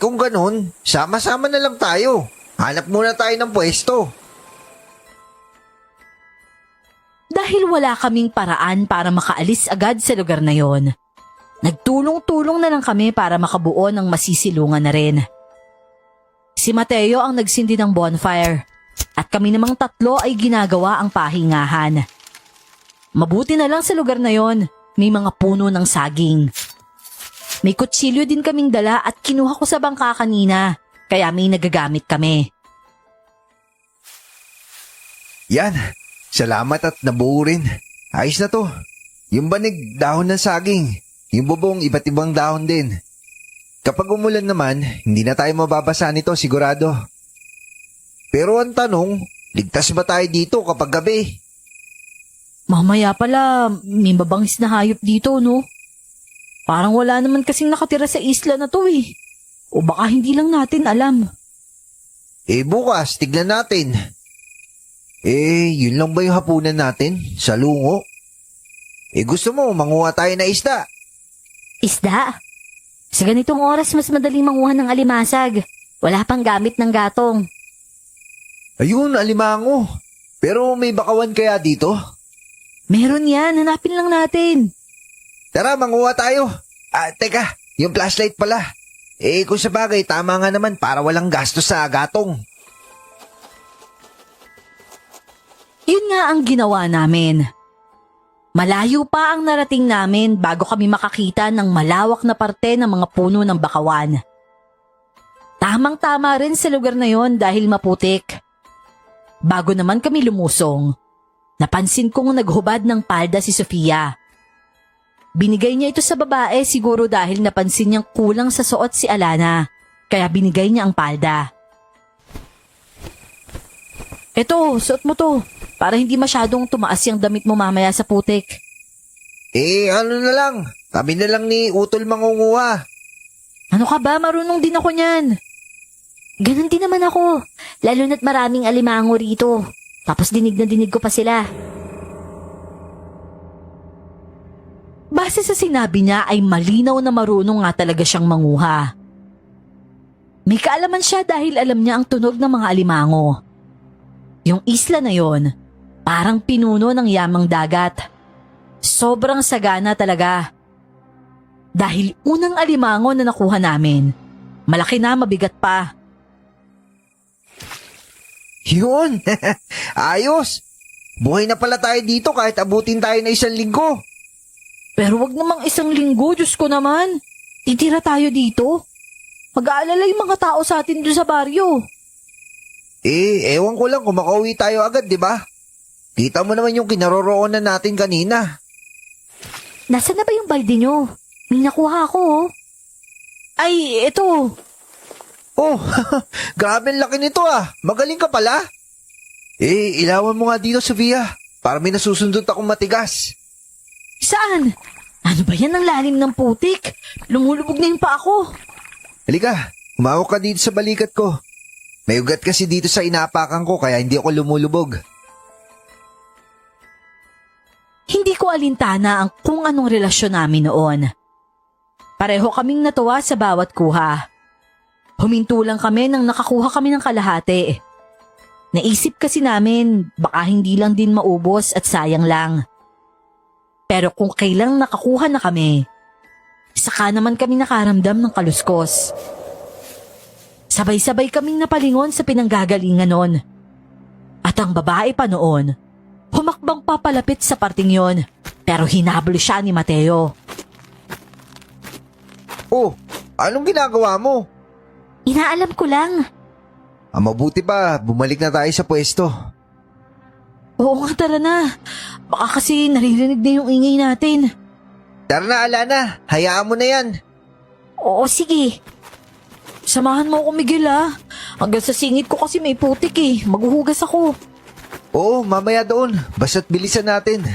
Kung ganun, sama-sama na lang tayo. Hanap muna tayo ng pwesto.
Dahil wala kaming paraan para makaalis agad sa lugar na yon, nagtulong-tulong na lang kami para makabuo ng masisilungan na rin. Si Mateo ang nagsindi ng bonfire at kami namang tatlo ay ginagawa ang pahingahan. Mabuti na lang sa lugar na yon, may mga puno ng saging. May kutsilyo din kaming dala at kinuha ko sa bangka kanina, kaya may nagagamit kami.
Yan, salamat at nabuo rin. Ayos na to. Yung banig, dahon ng saging. Yung bubong, iba't ibang dahon din. Kapag umulan naman, hindi na tayo mababasa nito sigurado. Pero ang tanong, ligtas ba tayo dito kapag gabi?
Mamaya pala, may mabangis na hayop dito, no? Parang wala naman kasing nakatira sa isla na to O baka hindi lang natin alam.
Bukas, tignan natin. Yun lang ba yung hapunan natin? Sa lungo? Gusto mo, manguha tayo na isda.
Isda? Sa ganitong oras, mas madaling manguha ng alimasag. Wala pang gamit ng gatong.
Ayun, alimango. Pero may bakawan kaya dito?
Meron yan, hanapin lang natin.
Tara, manguha tayo. Teka, yung flashlight pala. Kung sa bagay, tama nga naman para walang gastos sa gatong.
Yun nga ang ginawa namin. Malayo pa ang narating namin bago kami makakita ng malawak na parte ng mga puno ng bakawan. Tamang-tama rin sa lugar na yon dahil maputik. Bago naman kami lumusong, napansin kong naghubad ng palda si Sofia. Binigay niya ito sa babae siguro dahil napansin niyang kulang sa suot si Alana, kaya binigay niya ang palda. Eto, suot mo to, para hindi masyadong tumaas yung damit mo mamaya sa putik.
Ano na lang, kami na lang ni Utol mangunguha.
Ano ka ba? Marunong din ako niyan. Ganon din naman ako, lalo na't maraming alimango rito. Tapos dinig na dinig ko pa sila. Base sa sinabi niya ay malinaw na marunong nga talaga siyang manguha. May kaalaman siya dahil alam niya ang tunog ng mga alimango. Yung isla na yon, parang pinuno ng yamang dagat. Sobrang sagana talaga. Dahil unang alimango na nakuha namin, malaki na, mabigat pa.
Yun, ayos. Buhay na pala tayo dito kahit abutin tayo na 1 linggo.
Pero wag namang 1 linggo, Diyos ko naman. Titira tayo dito. Mag-aalala yung mga tao sa atin doon sa baryo.
Ewan ko lang kung makauwi tayo agad, di ba? Kita mo naman yung kinaroroonan natin kanina.
Nasaan na ba yung balde nyo? May nakuha ako. Ay, ito.
Oh, grabe ang laki nito Magaling ka pala. Ilawan mo nga dito, Sofia. Para may nasusundot akong matigas.
Saan? Ano ba yan ang lalim ng putik? Lumulubog na yung paa ko.
Halika, humawak ka dito sa balikat ko. May ugat kasi dito sa inaapakan ko kaya hindi ako lumulubog.
Hindi ko alintana ang kung anong relasyon namin noon. Pareho kaming natuwa sa bawat kuha. Huminto lang kami nang nakakuha kami ng kalahati. Naisip kasi namin baka hindi lang din maubos at sayang lang. Pero kung kailang nakakuha na kami, saka naman kami nakaramdam ng kaluskos. Sabay-sabay kaming napalingon sa pinanggagalingan nun. At ang babae pa noon, humakbang papalapit sa parting yon, pero hinabol siya ni Mateo.
Oh, anong ginagawa mo?
Inaalam ko lang.
Mabuti pa, bumalik na tayo sa pwesto.
Oo nga, tara na. Baka kasi naririnig na yung ingay natin.
Tara na, Alana, hayaan mo na yan.
Oo, sige. Samahan mo ako, Miguel, ha? Hanggang sa singit ko kasi may putik eh. Maghuhugas ako.
Oo, mamaya doon, basta't bilisan natin.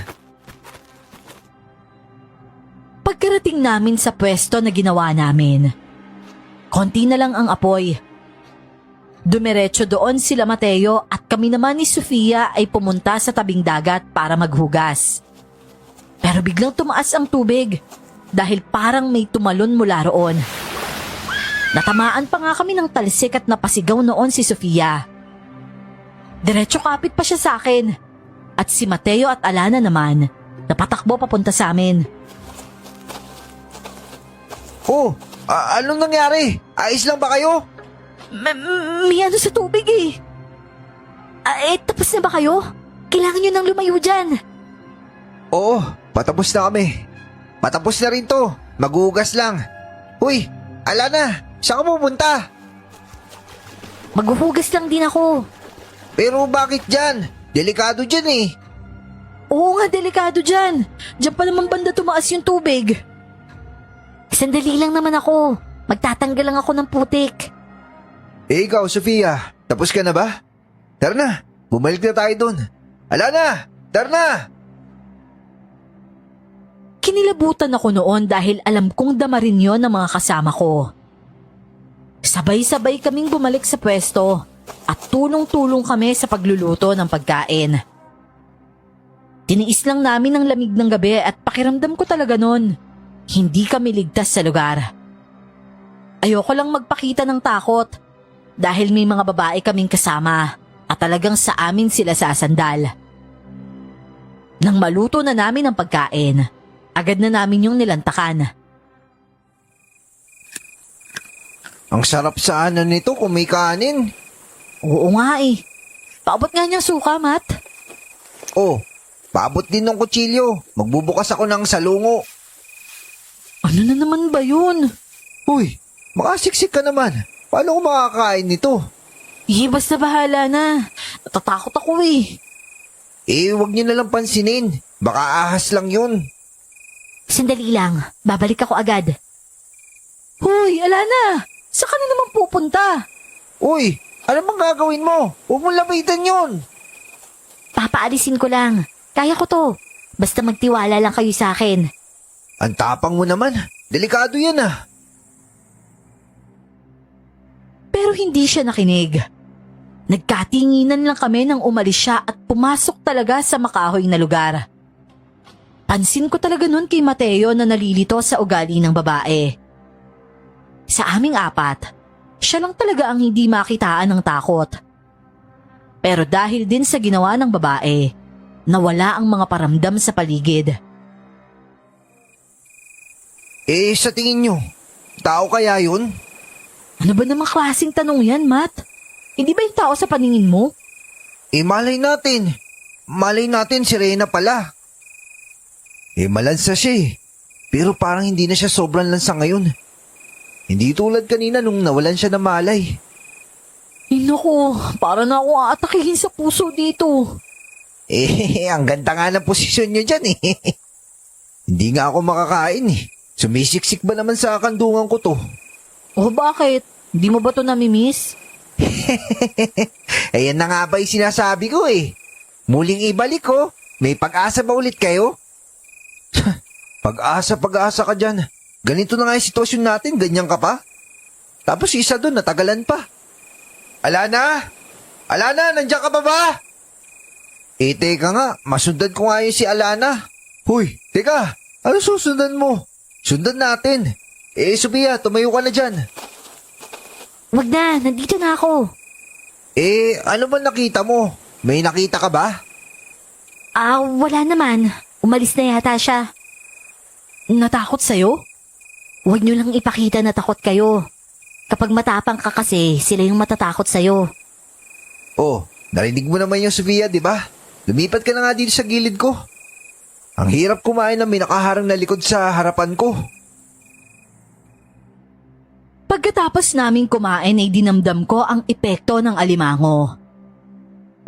Pagkarating namin sa pwesto na ginawa namin, konti na lang ang apoy. Dumiretso doon sila Mateo at kami naman ni Sofia ay pumunta sa tabing dagat para maghugas. Pero biglang tumaas ang tubig dahil parang may tumalon mula roon. Natamaan pa nga kami ng talsik at napasigaw noon si Sofia. Diretso kapit pa siya sa akin at si Mateo at Alana naman napatakbo papunta sa amin.
Oh, anong nangyari? Ayos lang ba kayo?
May ano sa tubig eh. Tapos na ba kayo? Kailangan nyo nang lumayo dyan.
Oo, patapos na kami. Patapos na rin to, maghuhugas lang. Uy, Alana, saan ka pupunta?
Maghuhugas lang din ako.
Pero bakit dyan? Delikado dyan eh.
Oo nga, delikado dyan. Diyan pa naman banda tumaas yung tubig. Sandali lang naman ako. Magtatanggal lang ako ng putik.
Ikaw, Sofia, tapos ka na ba? Tara na, bumalik na tayo dun. Alana, tara na!
Kinilabutan ako noon dahil alam kong dama rin yun ng mga kasama ko. Sabay-sabay kaming bumalik sa pwesto at tulong-tulong kami sa pagluluto ng pagkain. Tiniis lang namin ang lamig ng gabi at pakiramdam ko talaga nun. Hindi kami ligtas sa lugar. Ayoko lang magpakita ng takot dahil may mga babae kaming kasama at talagang sa amin sila sasandal. Nang maluto na namin ang pagkain, agad na namin yung nilantakan.
Ang sarap sana nito kung may kanin.
Oo nga eh. Paabot nga niyang suka, Matt.
Oh, paabot din ng kutsilyo. Magbubukas ako ng salungo.
Ano na naman ba yun?
Uy, makasiksik ka naman. Paano ko makakain nito?
Basta bahala na. Natatakot ako eh.
Wag niyo na lang pansinin. Baka ahas lang yun.
Sandali lang. Babalik ako agad. Hoy, Alana! Saan ka na naman pupunta?
Uy, ano bang gagawin mo? Huwag mong lapitan yun.
Papaalisin ko lang. Kaya ko to. Basta magtiwala lang kayo sa akin.
Ang tapang mo naman. Delikado yan ah.
Pero hindi siya nakinig. Nagkatinginan lang kami nang umalis siya at pumasok talaga sa makahoy na lugar. Pansin ko talaga nun kay Mateo na nalilito sa ugali ng babae. Sa aming apat, siya lang talaga ang hindi makitaan ng takot. Pero dahil din sa ginawa ng babae, nawala ang mga paramdam sa paligid.
Sa tingin nyo, tao kaya yun?
Ano ba namang klaseng tanong yan, Matt? Hindi ba yung tao sa paningin mo?
Malay natin. Malay natin si Reyna pala. Malansa siya eh. Pero parang hindi na siya sobrang lansa ngayon. Hindi tulad kanina nung nawalan siya ng malay.
Naku, para na ako aatakihin sa puso dito.
Ang ganda nga ng posisyon nyo dyan eh. Hindi nga ako makakain eh. Sumisiksik ba naman sa kandungan ko to?
Oh, bakit? Hindi mo ba to namimiss?
Ayan na nga ba yung sinasabi ko eh. Muling ibalik ko. May pag-asa ba ulit kayo? Pag-asa ka dyan. Ganito na nga yung sitwasyon natin, ganyan ka pa. Tapos isa doon, natagalan pa. Alana! Alana, nandiyan ka pa ba? Teka nga, masundan ko nga yun si Alana. Huy, teka, ano susundan mo? Sundan natin. Sophia, tumayo ka na dyan.
Wag na, nandito na ako.
Ano ba nakita mo? May nakita ka ba?
Wala naman. Umalis na yata siya. Natakot sa'yo? Huwag niyo lang ipakita na takot kayo. Kapag matapang ka kasi, sila yung matatakot sa'yo.
Oh, narinig mo naman yung Sophia, di ba? Lumipat ka na nga dito sa gilid ko. Ang hirap kumain na may nakaharang na likod sa harapan ko.
Pagkatapos naming kumain ay dinamdam ko ang epekto ng alimango.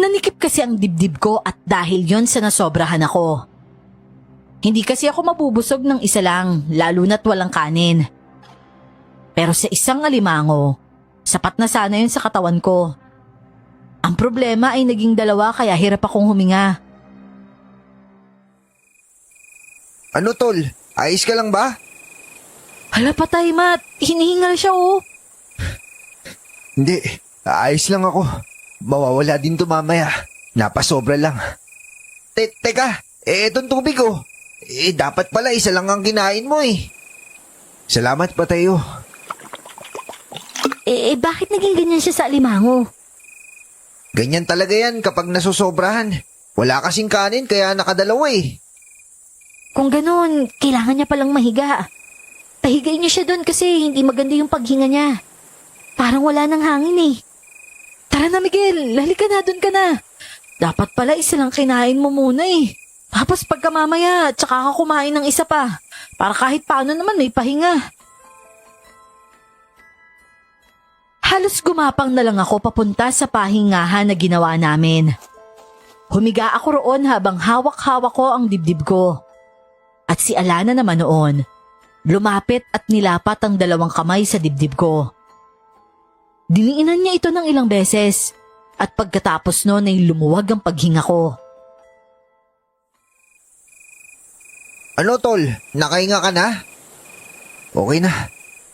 Nanikip kasi ang dibdib ko at dahil yon sa nasobrahan ako. Hindi kasi ako mabubusog ng isa lang, lalo na't walang kanin. Pero sa isang alimango, sapat na sana yun sa katawan ko. Ang problema ay naging dalawa kaya hirap akong huminga.
Ano tol? Ayos ka lang ba?
Hala patay, Matt. Hinihingal siya oh.
Hindi, ayos lang ako. Mawawala din to mamaya. Napasobra lang. Teka, etong tubig oh. Dapat pala isa lang ang kinain mo eh. Salamat pa tayo.
Bakit naging ganyan siya sa alimango?
Ganyan talaga yan kapag nasusobrahan. Wala kasing kanin kaya nakadalawa eh.
Kung ganun, kailangan niya palang mahiga. Pahigay niyo siya doon kasi hindi maganda yung paghinga niya. Parang wala nang hangin eh. Tara na Miguel, halika na, doon ka na. Dapat pala isa lang kinain mo muna eh. Tapos pagka mamaya, tsaka ka kumain ng isa pa. Para kahit paano naman may pahinga. Halos gumapang na lang ako papunta sa pahingahan na ginawa namin. Humiga ako roon habang hawak-hawak ko ang dibdib ko. At si Alana naman noon, lumapit at nilapat ang dalawang kamay sa dibdib ko. Diniinan niya ito ng ilang beses at pagkatapos noon ay lumuwag ang paghinga ko.
Ano tol, nakahinga ka na? Okay na,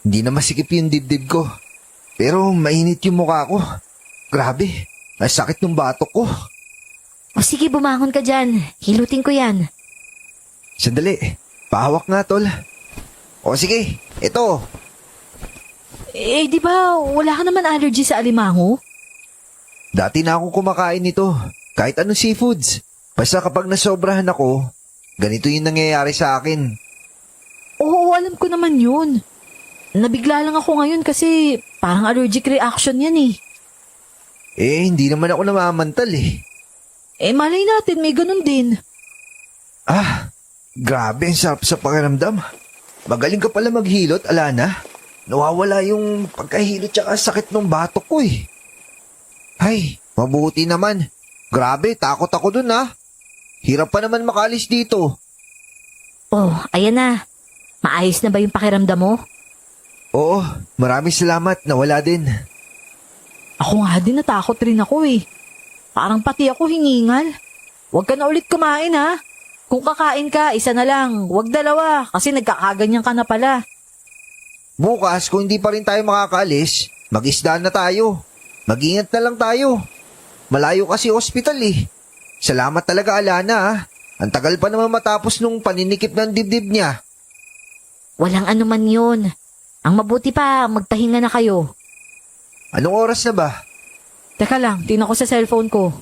hindi na masikip yung dibdib ko. Pero mainit yung mukha ko. Grabe, ang sakit ng batok ko.
O sige, bumangon ka dyan. Hilutin ko yan.
Sandali, pahawak nga tol. O sige, ito.
Di ba wala ka naman allergy sa alimango?
Dati na akong kumakain nito, kahit anong seafoods. Basta kapag nasobrahan ako, ganito yung nangyayari sa akin.
Oo, alam ko naman yun. Nabigla lang ako ngayon kasi parang allergic reaction yan eh.
Hindi naman ako namamantal eh.
Malay natin may ganun din.
Grabe, ang sarap sa pakiramdam. Magaling ka pala maghilot, Alana. Nawawala yung pagkahilot tsaka sakit ng batok ko eh. Ay, mabuti naman. Grabe, takot ako dun ah. Hirap pa naman makalis dito.
Oh, ayan na. Maayos na ba yung pakiramdam mo?
Oo, maraming salamat, nawala din.
Ako nga din natakot rin ako eh. Parang pati ako hiningal. Huwag ka na ulit kumain ha. Kung kakain ka, isa na lang. Huwag dalawa kasi nagkakaganyan ka na pala.
Bukas, kung hindi pa rin tayo makakaalis, mag-isdaan na tayo. Mag-ingat na lang tayo. Malayo kasi ospital eh. Salamat talaga Alana ah. Ang tagal pa naman matapos nung paninikip ng dibdib niya.
Walang anuman yun. Ang mabuti pa, magpahinga na kayo.
Anong oras na ba?
Teka lang, tingnan ko sa cellphone ko.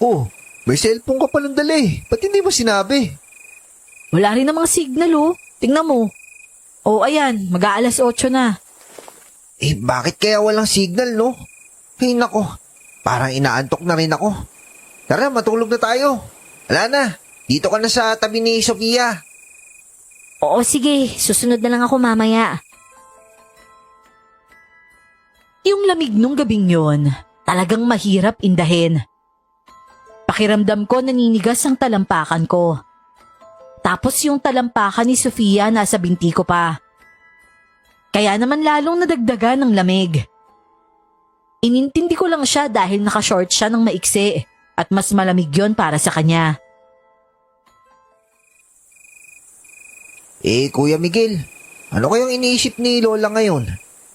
Oh, may cellphone ka palang dala eh. Ba't hindi mo sinabi?
Wala rin namang signal oh. Tingnan mo. Oh, ayan, mag-aalas 8 na.
Bakit kaya walang signal no? Ay nako, parang inaantok na rin ako. Tara, matulog na tayo. Wala na, dito ka na sa tabi ni Sophia.
Oo, sige, susunod na lang ako mamaya. Yung lamig nung gabing yon, talagang mahirap indahin. Pakiramdam ko naninigas ang talampakan ko. Tapos yung talampakan ni Sophia nasa binti ko pa. Kaya naman lalong nadagdagan ng lamig. Inintindi ko lang siya dahil nakashort siya ng maiksi at mas malamig yon para sa kanya.
Kuya Miguel, ano kayang iniisip ni Lola ngayon?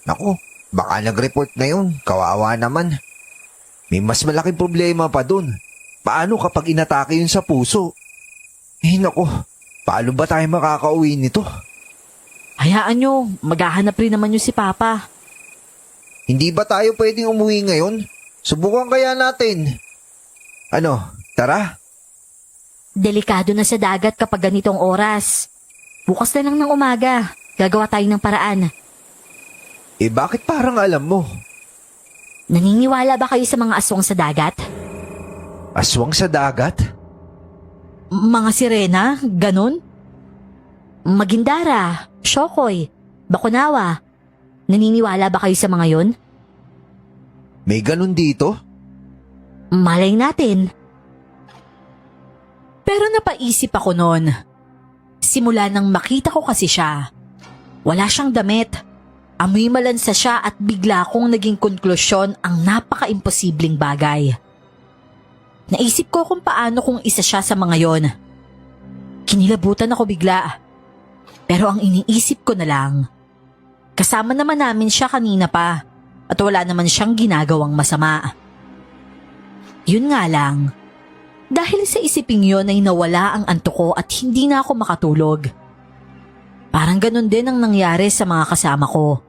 Naku, baka nag-report na yun. Kawawa naman. May mas malaking problema pa dun. Paano kapag inatake yun sa puso? Naku, paano ba tayo makakauwi nito?
Hayaan nyo, maghahanap rin naman yung si Papa.
Hindi ba tayo pwedeng umuwi ngayon? Subukan kaya natin. Ano, tara?
Delikado na sa dagat kapag ganitong oras. Bukas na lang ng umaga, gagawa tayo ng paraan.
Bakit parang alam mo?
Naniniwala ba kayo sa mga aswang sa dagat?
Aswang sa dagat?
Mga sirena, ganun? Magindara, Shokoy, Bakunawa. Naniniwala ba kayo sa mga yon?
May ganun dito?
Malay natin. Pero napaisip ako noon. Simula nang makita ko kasi siya. Wala siyang damit. Amoy malansa siya at bigla kong naging konklusyon ang napaka-imposibleng bagay. Naisip ko kung paano kung isa siya sa mga yon. Kinilabutan ako bigla. Pero ang iniisip ko na lang, kasama naman namin siya kanina pa at wala naman siyang ginagawang masama. Yun nga lang, dahil sa isiping yon ay nawala ang antok ko at hindi na ako makatulog. Parang ganun din ang nangyari sa mga kasama ko.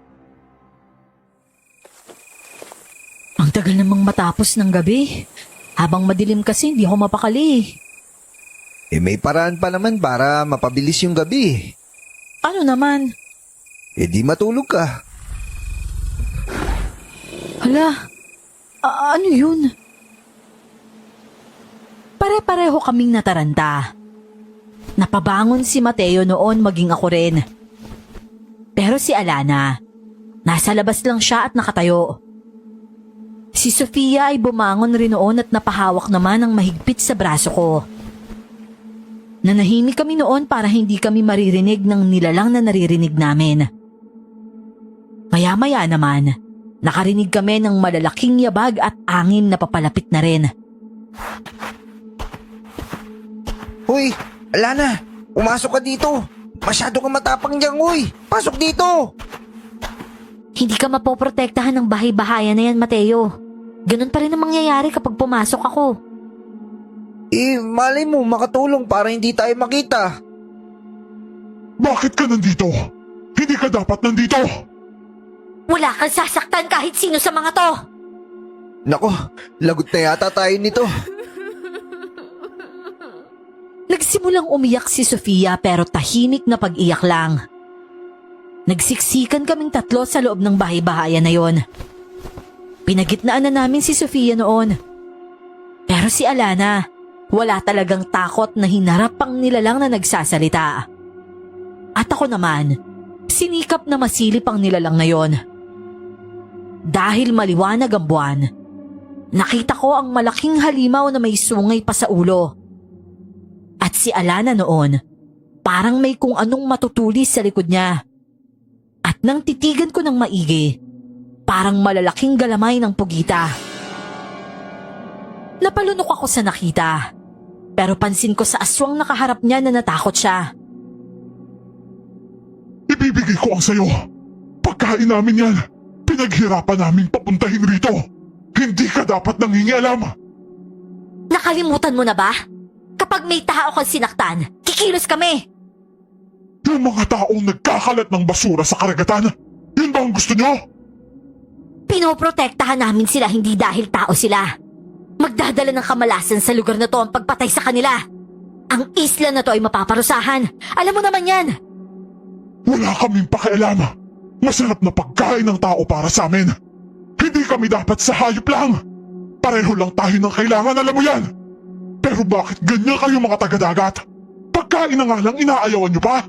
Ang tagal namang matapos ng gabi. Habang madilim kasi hindi ako mapakali.
May paraan pa naman para mapabilis yung gabi.
Ano naman?
Di matulog ka.
Hala, ano yun? Pare-pareho kaming nataranta. Napabangon si Mateo noon maging ako rin. Pero si Alana, nasa labas lang siya at nakatayo. Si Sofia ay bumangon rin noon at napahawak naman ng mahigpit sa braso ko. Nanahimik kami noon para hindi kami maririnig ng nilalang na naririnig namin. Maya-maya naman, nakarinig kami ng malalaking yabag at angin na papalapit na rin.
Hoy, Alana, umasok ka dito. Masyado ka matapang dyan, uy. Pasok dito.
Hindi ka mapoprotektahan ng bahay-bahayan na yan, Mateo. Ganun pa rin ang mangyayari kapag pumasok ako.
Malay mo makatulong para hindi tayo makita.
Bakit ka nandito? Hindi ka dapat nandito!
Wala kang sasaktan kahit sino sa mga to!
Nako, lagot na yata tayo nito.
Nagsimulang umiyak si Sofia pero tahimik na pag-iyak lang. Nagsiksikan kaming tatlo sa loob ng bahay-bahayan na yon. Pinagitnaan na namin si Sofia noon. Pero si Alana, wala talagang takot na hinarap ang nilalang na nagsasalita. At ako naman, sinikap na masilip ang nilalang na yon. Dahil maliwanag ang buwan, nakita ko ang malaking halimaw na may sungay pa sa ulo. At si Alana noon, parang may kung anong matutulis sa likod niya. At nang titigan ko ng maigi, parang malalaking galamay ng pugita. Napalunok ako sa nakita, pero pansin ko sa aswang nakaharap niya na natakot siya.
Ibibigay ko ang sayo. Pagkain namin yan. Pinaghirapan namin papuntahin rito. Hindi ka dapat nangingialam.
Nakalimutan mo na ba? Kapag may tao kang sinaktan, kikilos kami.
Yung mga taong nagkakalat ng basura sa karagatan, yun ba ang gusto nyo?
Pinoprotektahan namin sila hindi dahil tao sila. Magdadala ng kamalasan sa lugar na to ang pagpatay sa kanila. Ang isla na to ay mapaparusahan. Alam mo naman yan.
Wala kaming pakialam. Masarap na pagkain ng tao para sa amin. Hindi kami dapat sa hayop lang. Pareho lang tayo ng kailangan, alam mo yan. Pero bakit ganyan kayo mga taga-dagat? Pagkain na nga lang inaayawan nyo pa?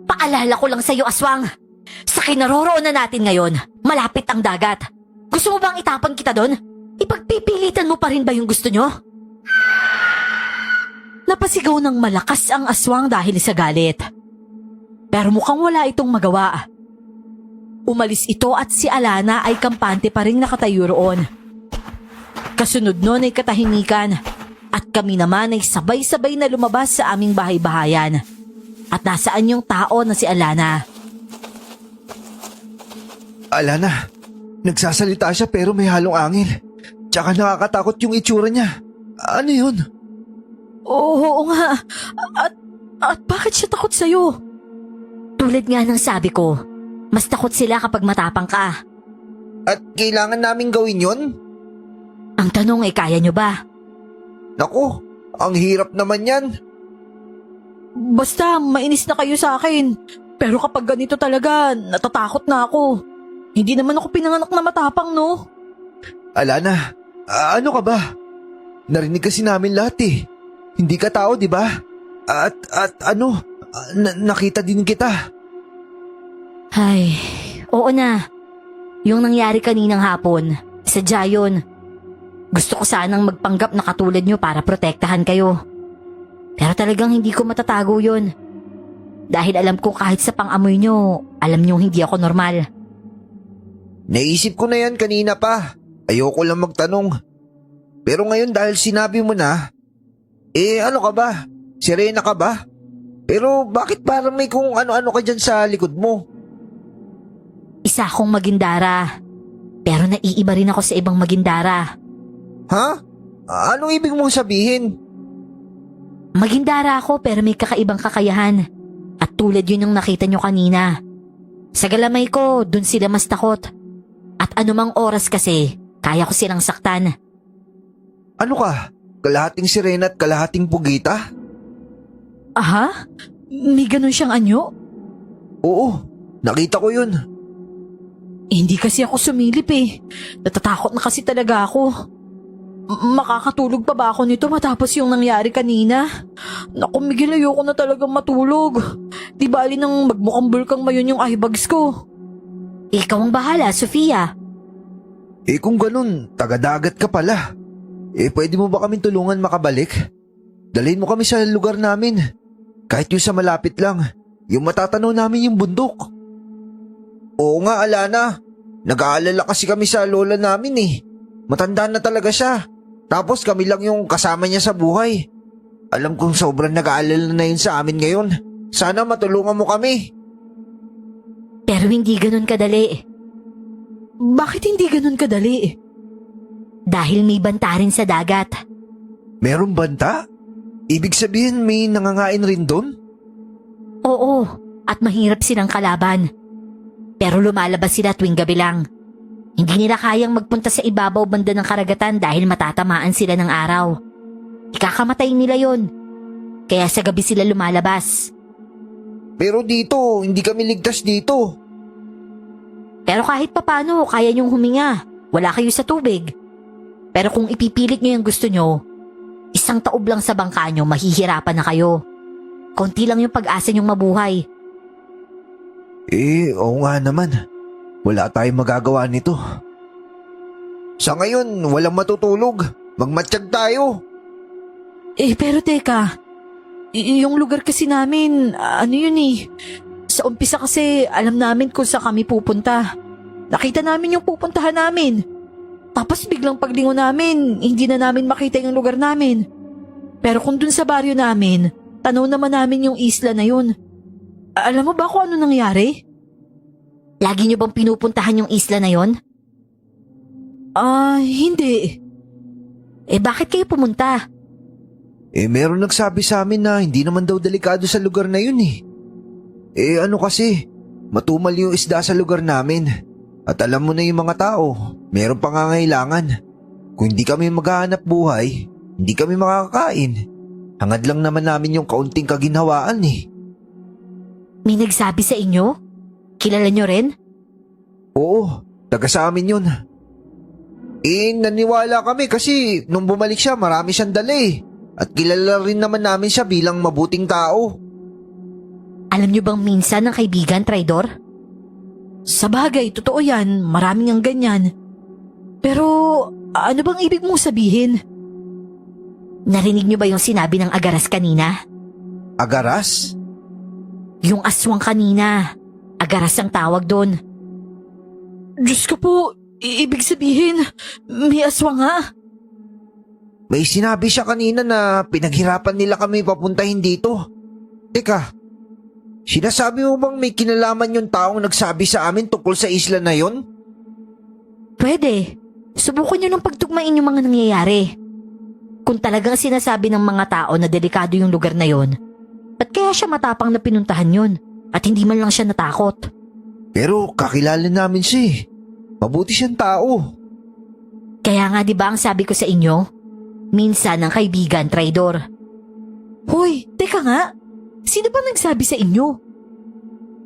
Paalala ko lang sa'yo, aswang. Sa kinaroroonan natin ngayon, malapit ang dagat. Gusto mo bang itapon kita doon? Ipagpipilitan mo pa rin ba yung gusto nyo? Napasigaw ng malakas ang aswang dahil sa galit. Pero mukhang wala itong magawa. Umalis ito at si Alana ay kampante pa rin nakatayo roon. Kasunod nun ay katahimikan at kami naman ay sabay-sabay na lumabas sa aming bahay-bahayan. At nasaan yung tao na si Alana?
Alana, nagsasalita siya pero may halong angin. Tsaka nakakatakot yung itsura niya. Ano yun?
Oo nga. At bakit siya takot sa'yo? Tulad nga ng sabi ko, mas takot sila kapag matapang ka.
At kailangan namin gawin yon?
Ang tanong ay kaya nyo ba?
Naku, ang hirap naman yan.
Basta mainis na kayo sa akin. Pero kapag ganito talaga, natatakot na ako. Hindi naman ako pinanganak na matapang, no?
Alana, ano ka ba? Narinig kasi namin lahat eh. Hindi ka tao, di ba? At nakita din kita.
Ay, oo na. Yung nangyari kaninang hapon, sadya yun. Gusto ko sanang magpanggap na katulad nyo para protektahan kayo. Pero talagang hindi ko matatago yun. Dahil alam ko kahit sa pang-amoy nyo, alam nyo hindi ako normal.
Naisip ko na yan kanina pa. Ayoko lang magtanong. Pero ngayon dahil sinabi mo na, ano ka ba? Sirena ka ba? Pero bakit parang may kung ano-ano ka dyan sa likod mo?
Isa akong magindara. Pero naiiba rin ako sa ibang magindara.
Ha? Anong ibig mong sabihin?
Magindara ako pero may kakaibang kakayahan. At tulad yun yung nakita nyo kanina. Sa galamay ko, dun sila mas takot. At anumang oras kasi, kaya ko silang saktan.
Ano ka? Kalahating sirena at kalahating pugita?
Aha? May ganun siyang anyo?
Oo, nakita ko yun.
Hindi kasi ako sumilip eh. Natatakot na kasi talaga ako. Makakatulog pa ba ako nito matapos yung nangyari kanina? Naku Miguel, ayoko na talagang matulog. Di bali nang magmukhang bulkang mayon yung eyebags ko. Ikaw ang bahala, Sofia.
Kung ganun, taga-dagat ka pala. Pwede mo ba kaming tulungan makabalik? Dalhin mo kami sa lugar namin. Kahit yung sa malapit lang. Yung matatanaw namin yung bundok. Oo nga, Alana. Nag-aalala kasi kami sa lola namin eh. Matanda na talaga siya. Tapos kami lang yung kasama niya sa buhay. Alam kong sobrang nag-aalala na yun sa amin ngayon. Sana matulungan mo kami.
Pero hindi ganun kadali. Bakit hindi ganun kadali? Dahil may banta rin sa dagat.
Merong banta? Ibig sabihin may nangangain rin doon?
Oo, at mahirap silang kalaban. Pero lumalabas sila tuwing gabi lang. Hindi nila kayang magpunta sa ibabaw banda ng karagatan dahil matatamaan sila ng araw. Ikakamatay nila yon. Kaya sa gabi sila lumalabas.
Pero dito, hindi kami ligtas dito.
Pero kahit papano, kaya niyong huminga. Wala kayo sa tubig. Pero kung ipipilit niyo yung gusto niyo, isang taob lang sa bangka niyo, mahihirapan na kayo. Konti lang yung pag-asa niyong mabuhay.
Oo nga naman. Wala tayong magagawa nito. Sa ngayon, walang matutulog. Magmatsyag tayo.
Pero teka, yung lugar kasi namin, ano yun eh. Sa umpisa kasi alam namin kung saan kami pupunta. Nakita namin yung pupuntahan namin. Tapos biglang paglingon namin, hindi na namin makita yung lugar namin. Pero kung dun sa baryo namin, tanaw naman namin yung isla na yun. Alam mo ba kung ano nangyari? Lagi niyo bang pinupuntahan yung isla na yon? Hindi. Bakit kayo pumunta?
Meron nagsabi sa amin na hindi naman daw delikado sa lugar na yun eh. Ano kasi, matumal yung isda sa lugar namin. At alam mo na yung mga tao, meron pangangailangan. Kung hindi kami maghahanap buhay, hindi kami makakakain. Hangad lang naman namin yung kaunting kaginhawaan eh.
May nagsabi sa inyo? Kilala nyo rin?
Oo, taga sa amin yun. Naniwala kami kasi nung bumalik siya marami siyang dala eh. At kilala rin naman namin siya bilang mabuting tao.
Alam nyo bang minsan ng kaibigan, traidor? Sa bagay, totoo yan. Maraming ang ganyan. Pero ano bang ibig mong sabihin? Narinig nyo ba yung sinabi ng Agaras kanina?
Agaras?
Yung aswang kanina. Agaras ang tawag doon. Diyos ko po, ibig sabihin, may aswang nga.
May sinabi siya kanina na pinaghirapan nila kami papuntahin dito. Teka, Sinasabi mo bang may kinalaman yung taong nagsabi sa amin tungkol sa isla na yon?
Pwede. Subukan nyo ng pagtugmain yung mga nangyayari. Kung talagang sinasabi ng mga tao na delikado yung lugar na yon, ba't kaya siya matapang na pinuntahan yun at hindi man lang siya natakot?
Pero kakilala namin siya eh. Mabuti siyang tao.
Kaya nga 'di ba ang sabi ko sa inyo? Minsan ang kaibigan traidor. Hoy, teka nga. Sino ba nagsabi sa inyo?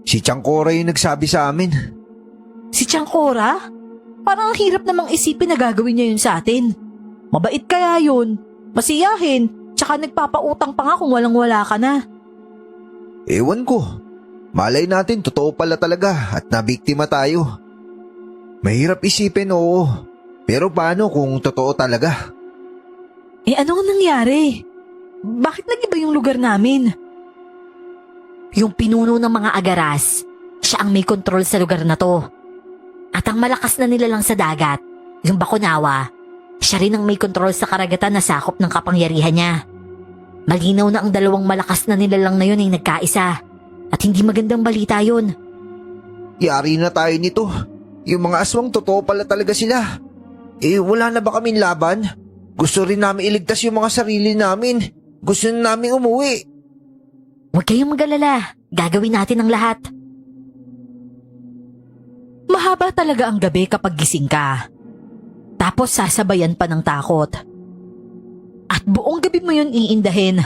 Si Changkora yung nagsabi sa amin.
Si Changkora? Parang ang hirap namang isipin na gagawin niya yun sa atin. Mabait kaya yun, masiyahin, tsaka nagpapautang pa nga kung walang-wala ka na.
Ewan ko. Malay natin totoo pala talaga at nabiktima tayo. Mahirap isipin, oo. Pero paano kung totoo talaga?
Ano nga nangyari? Bakit nag-iba yung lugar namin? Yung pinuno ng mga agaras, siya ang may kontrol sa lugar na to. At ang malakas na nilalang sa dagat, yung Bakunawa, siya rin ang may kontrol sa karagatan na sakop ng kapangyarihan niya. Malinaw na ang dalawang malakas na nilalang na yun ay nagkaisa. At hindi magandang balita yun.
Yari na tayo nito. Yung mga aswang totoo pala talaga sila. Wala na ba kaming laban? Gusto rin namin iligtas yung mga sarili namin. Gusto na namin umuwi.
Huwag kayong mag-alala. Gagawin natin ang lahat. Mahaba talaga ang gabi kapag gising ka. Tapos sasabayan pa ng takot. At buong gabi mo yun iindahin.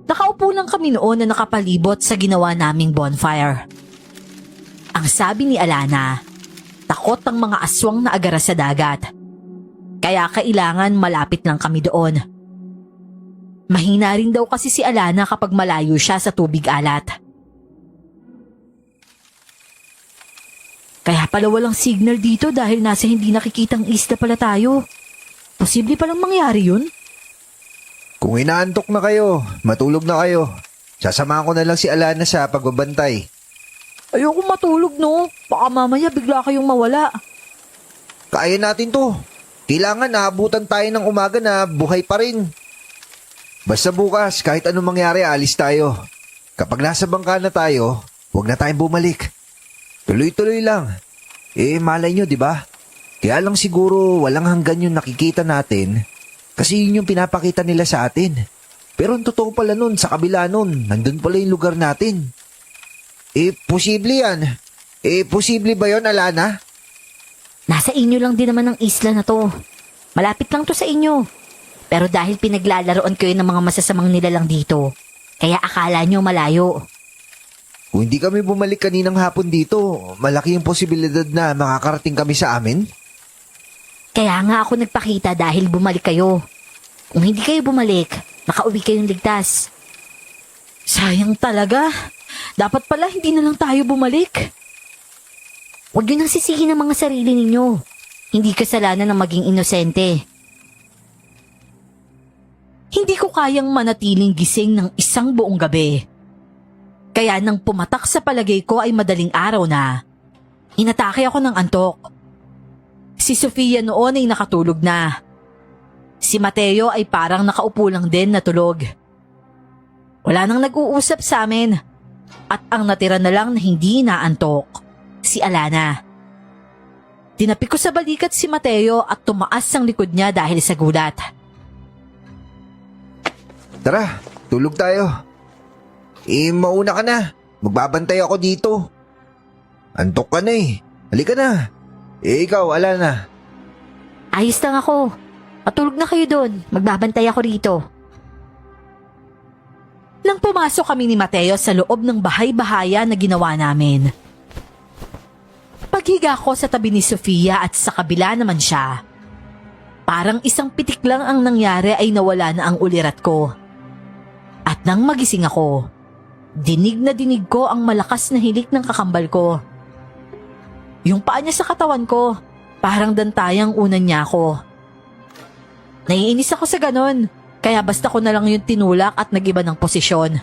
Nakaupo lang kami noon na nakapalibot sa ginawa naming bonfire. Ang sabi ni Alana, takot ang mga aswang na agaras sa dagat. Kaya kailangan malapit lang kami doon. Mahina rin daw kasi si Alana kapag malayo siya sa tubig alat. Kaya pala walang signal dito dahil nasa hindi nakikitang isla pala tayo. Posible palang mangyari yun?
Kung inaantok na kayo, matulog na kayo. Sasamahan ko na lang si Alana sa pagbabantay.
Ayoko matulog no. Baka mamaya bigla kayong mawala.
Kaya natin to. Kailangan naabutan tayo ng umaga na buhay pa rin. Basta bukas, kahit anong mangyari, alis tayo. Kapag nasa bangka na tayo, huwag na tayong bumalik. Tuloy-tuloy lang. Malay nyo, di ba? Kaya lang siguro walang hanggan yung nakikita natin kasi yun yung pinapakita nila sa atin. Pero ang totoo pala nun, sa kabila nun, nandun pala yung lugar natin. Posible yan. Posible ba yun, Alana?
Nasa inyo lang din naman ang isla na to. Malapit lang to sa inyo. Pero dahil pinaglalaroan kayo ng mga masasamang nilalang dito, kaya akala nyo malayo.
Kung hindi kami bumalik kaninang hapon dito, malaki yung posibilidad na makakarating kami sa amin.
Kaya nga ako nagpakita dahil bumalik kayo. Kung hindi kayo bumalik, makauwi kayong ligtas. Sayang talaga. Dapat pala hindi na lang tayo bumalik. Huwag yun ang sisihin ng mga sarili ninyo. Hindi kasalanan ng maging inosente. Hindi ko kayang manatiling gising ng isang buong gabi. Kaya nang pumatak sa palagay ko ay madaling araw na, inatake ako ng antok. Si Sofia noon ay nakatulog na. Si Mateo ay parang nakaupo lang din na tulog. Wala nang nag-uusap sa amin. At ang natira na lang na hindi inaantok, si Alana. Tinapik ko sa balikat si Mateo at tumaas ang likod niya dahil sa gulat.
Tara, tulog tayo. Mauna ka na. Magbabantay ako dito. Antok ka na eh. Halika na. Ikaw, Alana.
Ayos lang ako. Matulog na kayo doon. Magbabantay ako rito. Nang pumasok kami ni Mateo sa loob ng bahay-bahaya na ginawa namin. Paghiga ko sa tabi ni Sofia at sa kabila naman siya. Parang isang pitik lang ang nangyari ay nawala na ang ulirat ko. At nang magising ako, dinig na dinig ko ang malakas na hilik ng kakambal ko. Yung paa niya sa katawan ko, parang dantayang unan niya ako. Naiinis ako sa ganon, kaya basta ko na lang yung tinulak at nagiba ng posisyon.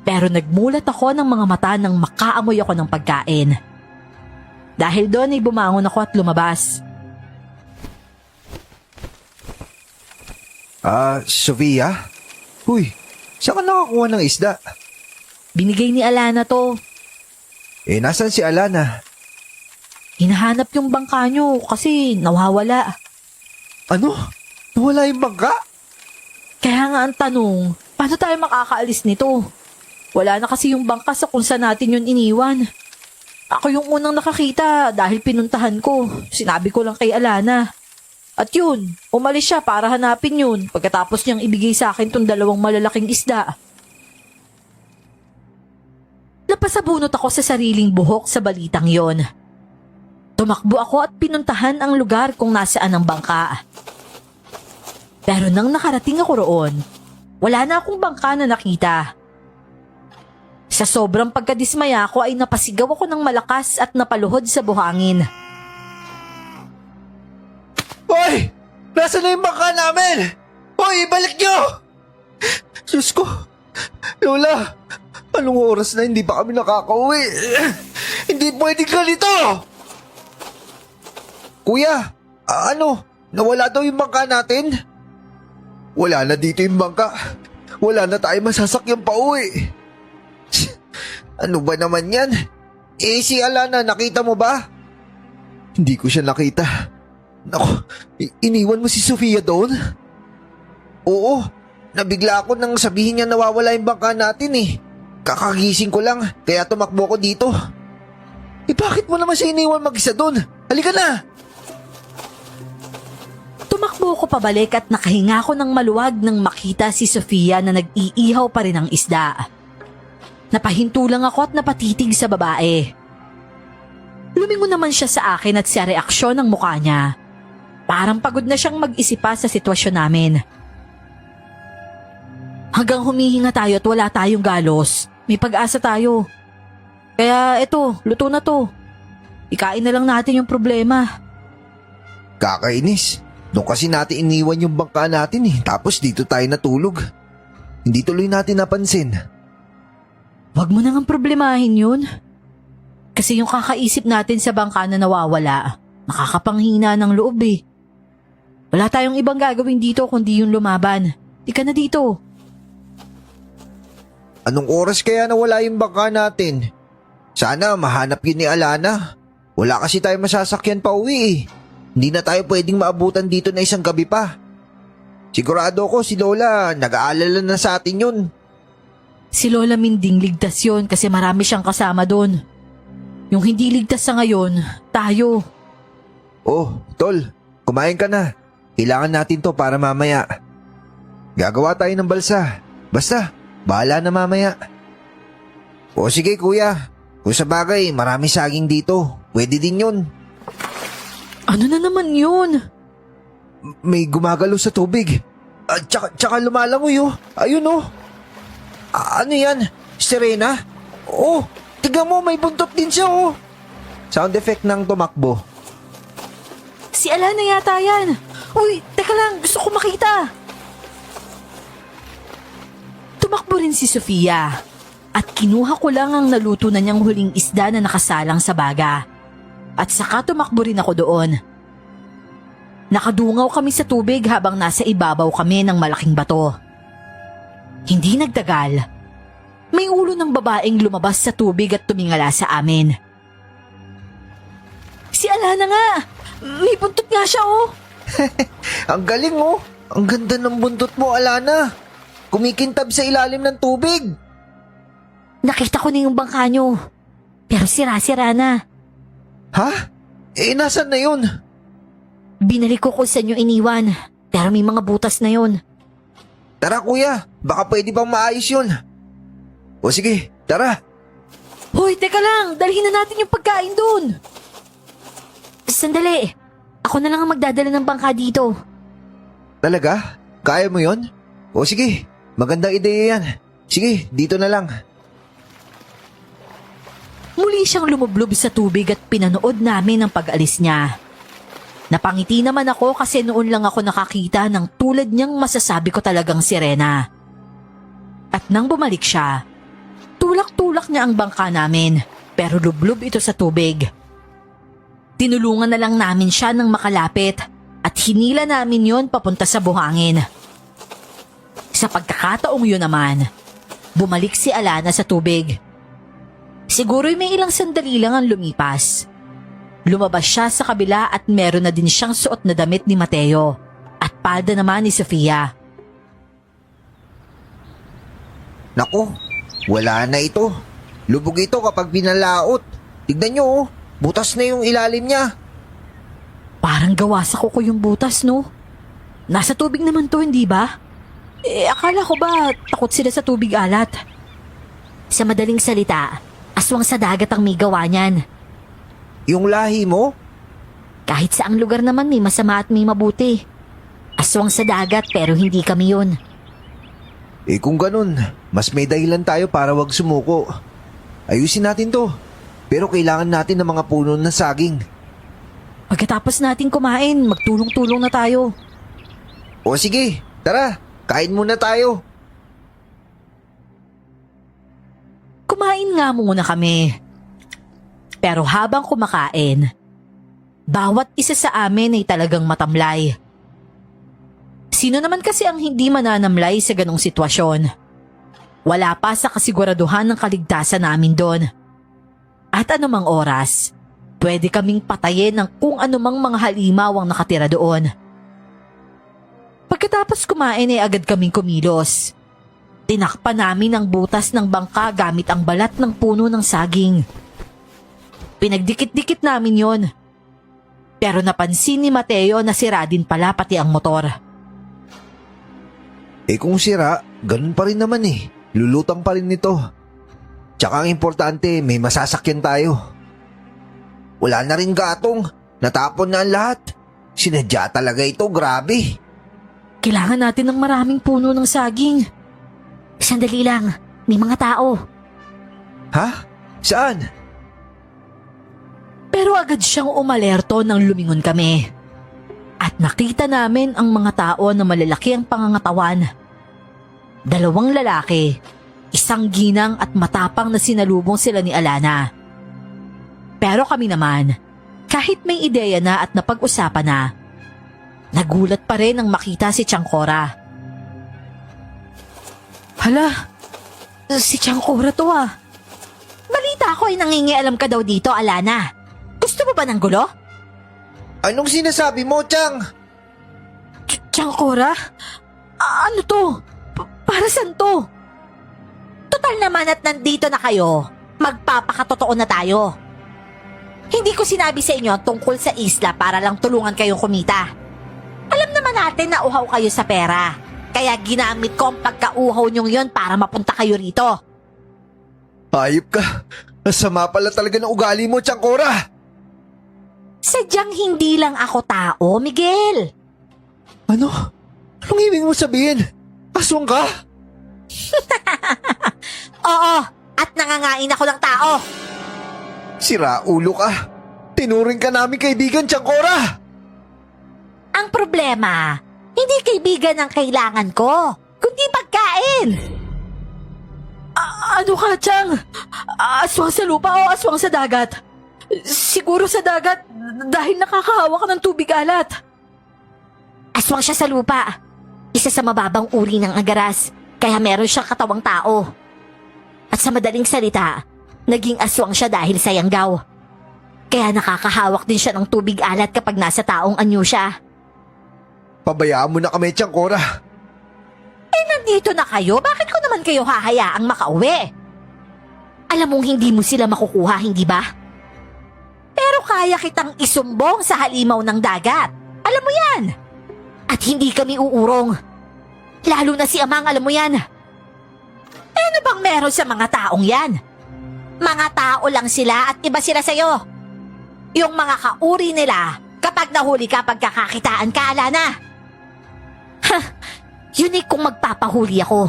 Pero nagmulat ako ng mga mata nang makaamoy ako ng pagkain. Dahil doon ay bumangon ako at lumabas.
Sofia? Huy, saan ka nakakuha ng isda?
Binigay ni Alana to.
Nasan si Alana?
Hinahanap yung bangka nyo kasi nawawala.
Ano? Nawala yung bangka?
Kaya nga ang tanong, paano tayo makakaalis nito? Wala na kasi yung bangka sa kung saan natin yun iniwan. Ako yung unang nakakita dahil pinuntahan ko. Sinabi ko lang kay Alana. At yun, umalis siya para hanapin yun pagkatapos niyang ibigay sa akin tong 2 malalaking isda. Napasabunot ako sa sariling buhok sa balitang yon. Tumakbo ako at pinuntahan ang lugar kung nasaan ang bangka. Pero nang nakarating ako roon, wala na akong bangka na nakita. Sa sobrang pagkadismaya ko ay napasigaw ako ng malakas at napaluhod sa buhangin.
Hoy! Nasaan na yung bangka namin? Hoy, ibalik nyo! Diyos ko! Lola! Anong oras na hindi pa kami nakakauwi? Hindi pwedeng ganito! Kuya! Ano? Nawala daw yung bangka natin? Wala na dito yung bangka. Wala na tayo masasakyan pa uwi. Ano ba naman yan? Si Alana, nakita mo ba? Hindi ko siya nakita. Naku, iniwan mo si Sofia doon? Oo, nabigla ako nang sabihin niya nawawala yung bangka natin eh. Kakagising ko lang, kaya tumakbo ko dito. Bakit mo naman siya iniwan mag-isa doon? Halika na!
Tumakbo ko pabalik at nakahinga ko ng maluwag nang makita si Sofia na nag-iihaw pa rin ng isda. Napahinto lang ako at napatitig sa babae. Lumingon naman siya sa akin at sa reaksyon ng mukha niya. Parang pagod na siyang mag-isipa sa sitwasyon namin. Hanggang humihinga tayo at wala tayong galos, may pag-asa tayo. Kaya eto, luto na to. Ikain na lang natin yung problema.
Kakainis. Doon kasi natin iniwan yung bangka natin eh. Tapos dito tayo natulog. Hindi tuloy natin napansin.
Huwag mo nang problemahin yun. Kasi yung kakaisip natin sa bangka na nawawala, nakakapanghina ng loob eh. Wala tayong ibang gagawin dito kundi yung lumaban. Di ka na dito.
Anong oras kaya nawala yung bangka natin? Sana mahanap yun ni Alana. Wala kasi tayo masasakyan pa uwi eh. Hindi na tayo pwedeng maabutan dito na isang gabi pa. Sigurado ko si Lola nag-aalala na sa atin yun.
Si Lola Minding ligtas yun kasi marami siyang kasama doon. Yung hindi ligtas sa ngayon, tayo.
Oh, tol, kumain ka na. Kailangan natin to para mamaya. Gagawa tayo ng balsa. Basta, bahala na mamaya. O sige kuya, kung sa bagay marami saging dito, pwede din yun.
Ano na naman yun?
May gumagalo sa tubig. Tsaka lumalangoy oh. Ayun oh. Ano yan? Sirena? Oh, tignan mo may buntot din siya oh. Sound effect ng tumakbo.
Si Alana yata yan. Uy, teka lang, gusto ko makita. Tumakbo rin si Sofia. At kinuha ko lang ang naluto na niyang huling isda na nakasalang sa baga. At saka tumakbo rin ako doon. Nakadungaw kami sa tubig habang nasa ibabaw kami ng malaking bato. Hindi nagtagal. May ulo ng babaeng lumabas sa tubig at tumingala sa amin. Si Alana nga! May buntot nga siya oh!
Ang galing oh. Ang ganda ng buntot mo, Alana. Kumikintab sa ilalim ng tubig.
Nakita ko na yung bangka nyo. Pero sira-sira na.
Ha? Nasaan na yun?
Binalik ko kung saan nyo iniwan. Pero may mga butas na yun.
Tara kuya, baka pwede pang maayos yun. O sige, tara.
Hoy, teka lang. Dalhin na natin yung pagkain dun. Sandali. Ako na lang ang magdadala ng bangka dito.
Talaga? Kaya mo yon? O sige, magandang ideya yan. Sige, dito na lang.
Muli siyang lumublob sa tubig at pinanood namin ang pag-alis niya. Napangiti naman ako kasi noon lang ako nakakita ng tulad niyang masasabi ko talagang sirena. At nang bumalik siya, tulak-tulak niya ang bangka namin pero lublob ito sa tubig. Tinulungan na lang namin siya ng makalapit at hinila namin yon papunta sa buhangin. Sa pagkakataong yun naman, bumalik si Alana sa tubig. Siguro'y may ilang sandali lang ang lumipas. Lumabas siya sa kabila at meron na din siyang suot na damit ni Mateo at palda naman ni Sofia.
Naku, wala na ito. Lubog ito kapag binalaot. Tignan nyo oh, butas na yung ilalim niya.
Parang gawa sa kuko yung butas, no? Nasa tubig naman to, hindi ba? Akala ko ba takot sila sa tubig alat? Sa madaling salita, aswang sa dagat ang may gawa niyan.
Yung lahi mo?
Kahit saang lugar naman may masama at may mabuti. Aswang sa dagat pero hindi kami yun.
Kung ganun, mas may dahilan tayo para wag sumuko. Ayusin natin to. Pero kailangan natin ng mga puno ng saging.
Pagkatapos natin kumain, magtulong-tulong na tayo.
O sige, tara, kain muna tayo.
Kumain nga muna kami. Pero habang kumakain, bawat isa sa amin ay talagang matamlay. Sino naman kasi ang hindi mananamlay sa ganong sitwasyon? Wala pa sa kasiguraduhan ng kaligtasan namin doon. At anumang oras, pwede kaming patayin ng kung anumang mga halimaw ang nakatira doon. Pagkatapos kumain ay agad kaming kumilos. Tinakpan namin ang butas ng bangka gamit ang balat ng puno ng saging. Pinagdikit-dikit namin yon. Pero napansin ni Mateo na sira din pala pati ang motor.
Kung sira, ganun pa rin naman eh. Lulutang pa rin nito. Tsaka ang importante, may masasakyan tayo. Wala na rin gatong. Natapon na ang lahat. Sinadya talaga ito, grabe.
Kailangan natin ng maraming puno ng saging. Sandali lang, may mga tao.
Ha? Saan?
Pero agad siyang umalerto nang lumingon kami. At nakita namin ang mga tao na malalaki ang pangangatawan. 2 lalaki, 1 ginang at matapang na sinalubong sila ni Alana. Pero kami naman, kahit may ideya na at napag-usapan na, nagulat pa rin nang makita si Tiangcora. Hala, si Tiangcora to ah. Balita ko ay nangingialam ka daw dito, Alana. Gusto mo ba ng gulo?
Anong sinasabi mo, Tiang?
Tiangcora? Ano to? Para saan to? Total naman at nandito na kayo, magpapakatotoo na tayo. Hindi ko sinabi sa inyo tungkol sa isla para lang tulungan kayong kumita. Alam naman natin na uhaw kayo sa pera, kaya ginamit ko ang pagkauhaw nyong yon para mapunta kayo rito.
Hayop ka. Sama pala talaga ng ugali mo, Tiangcora.
Sadyang hindi lang ako tao, Miguel.
Ano? Anong ibig mo sabihin? Aswang ka?
Oo, at nangangain ako ng tao.
Sira ulo ka. Tinuring ka namin kaibigan, Tiangcora.
Ang problema, hindi kaibigan ang kailangan ko, kundi pagkain. Ano ka, Tiang? Aswang sa lupa o aswang sa dagat? Siguro sa dagat dahil nakakahawa ka ng tubig alat. Aswang siya sa lupa. Isa sa mababang uri ng agaras, kaya meron siyang katawang tao. At sa madaling salita, naging aswang siya dahil sa yanggaw. Kaya nakakahawak din siya ng tubig alat kapag nasa taong anyo siya.
Pabayaan mo na kami, Tiangcora.
Nandito na kayo, bakit ko naman kayo hahayaang makauwi? Alam mong hindi mo sila makukuha, hindi ba? Pero kaya kitang isumbong sa halimaw ng dagat. Alam mo yan. At hindi kami uurong. Lalo na si Amang, alam mo yan. Ano bang meron sa mga taong yan? Mga tao lang sila at iba sila sa'yo. Yung mga kauri nila, kapag nahuli ka pagkakakitaan ka, Alana. Ha, yun kung magpapahuli ako.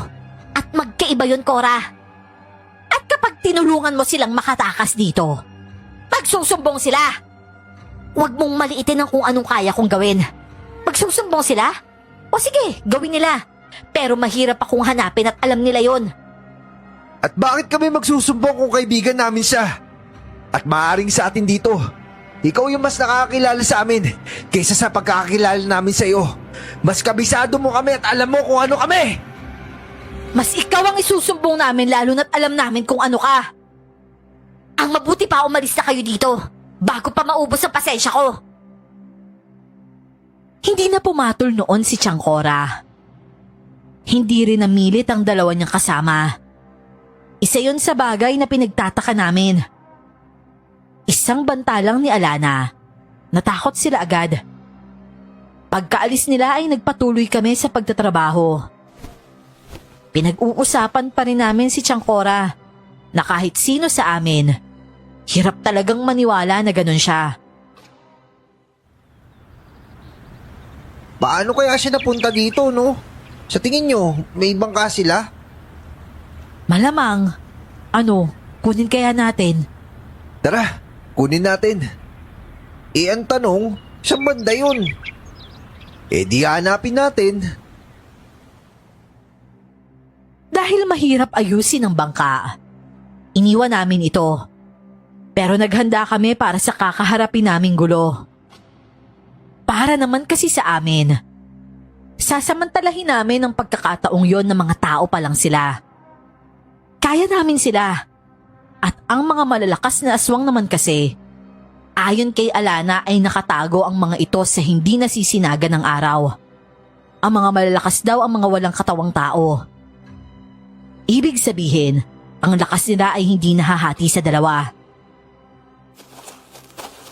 At magkaiba yun, Cora. At kapag tinulungan mo silang makatakas dito, magsusumbong sila. Huwag mong maliitin ang kung anong kaya kong gawin. Magsusumbong sila? O sige, gawin nila. Pero mahirap akong hanapin at alam nila yon.
At bakit kami magsusumbong kung kaibigan namin siya? At maaaring sa atin dito. Ikaw yung mas nakakakilala sa amin kaysa sa pagkakakilala namin sa iyo. Mas kabisado mo kami at alam mo kung ano kami.
Mas ikaw ang isusumbong namin lalo na't alam namin kung ano ka. Ang mabuti pa umalis na kayo dito bago pa maubos ang pasensya ko. Hindi na pumatol noon si Changkora. Hindi rin namilit ang dalawa niyang kasama. Isa yun sa bagay na pinagtataka namin. Isang banta lang ni Alana. Natakot sila agad. Pagkaalis nila ay nagpatuloy kami sa pagtatrabaho. Pinag-uusapan pa rin namin si Changkora na kahit sino sa amin, hirap talagang maniwala na ganun siya.
Paano kaya siya napunta dito, no? Sa tingin nyo, may bangka sila?
Malamang, kunin kaya natin?
Tara, kunin natin. Ang tanong, saan banda yun? Di hanapin natin.
Dahil mahirap ayusin ang bangka, iniwan namin ito. Pero naghanda kami para sa kakaharapin naming gulo. Para naman kasi sa amin, sasamantalahin namin ang pagkakataong yon ng mga tao pa lang sila. Kaya namin sila. At ang mga malalakas na aswang naman kasi, ayon kay Alana ay nakatago ang mga ito sa hindi nasisinaga ng araw. Ang mga malalakas daw ang mga walang katawang tao. Ibig sabihin, ang lakas nila ay hindi nahahati sa dalawa.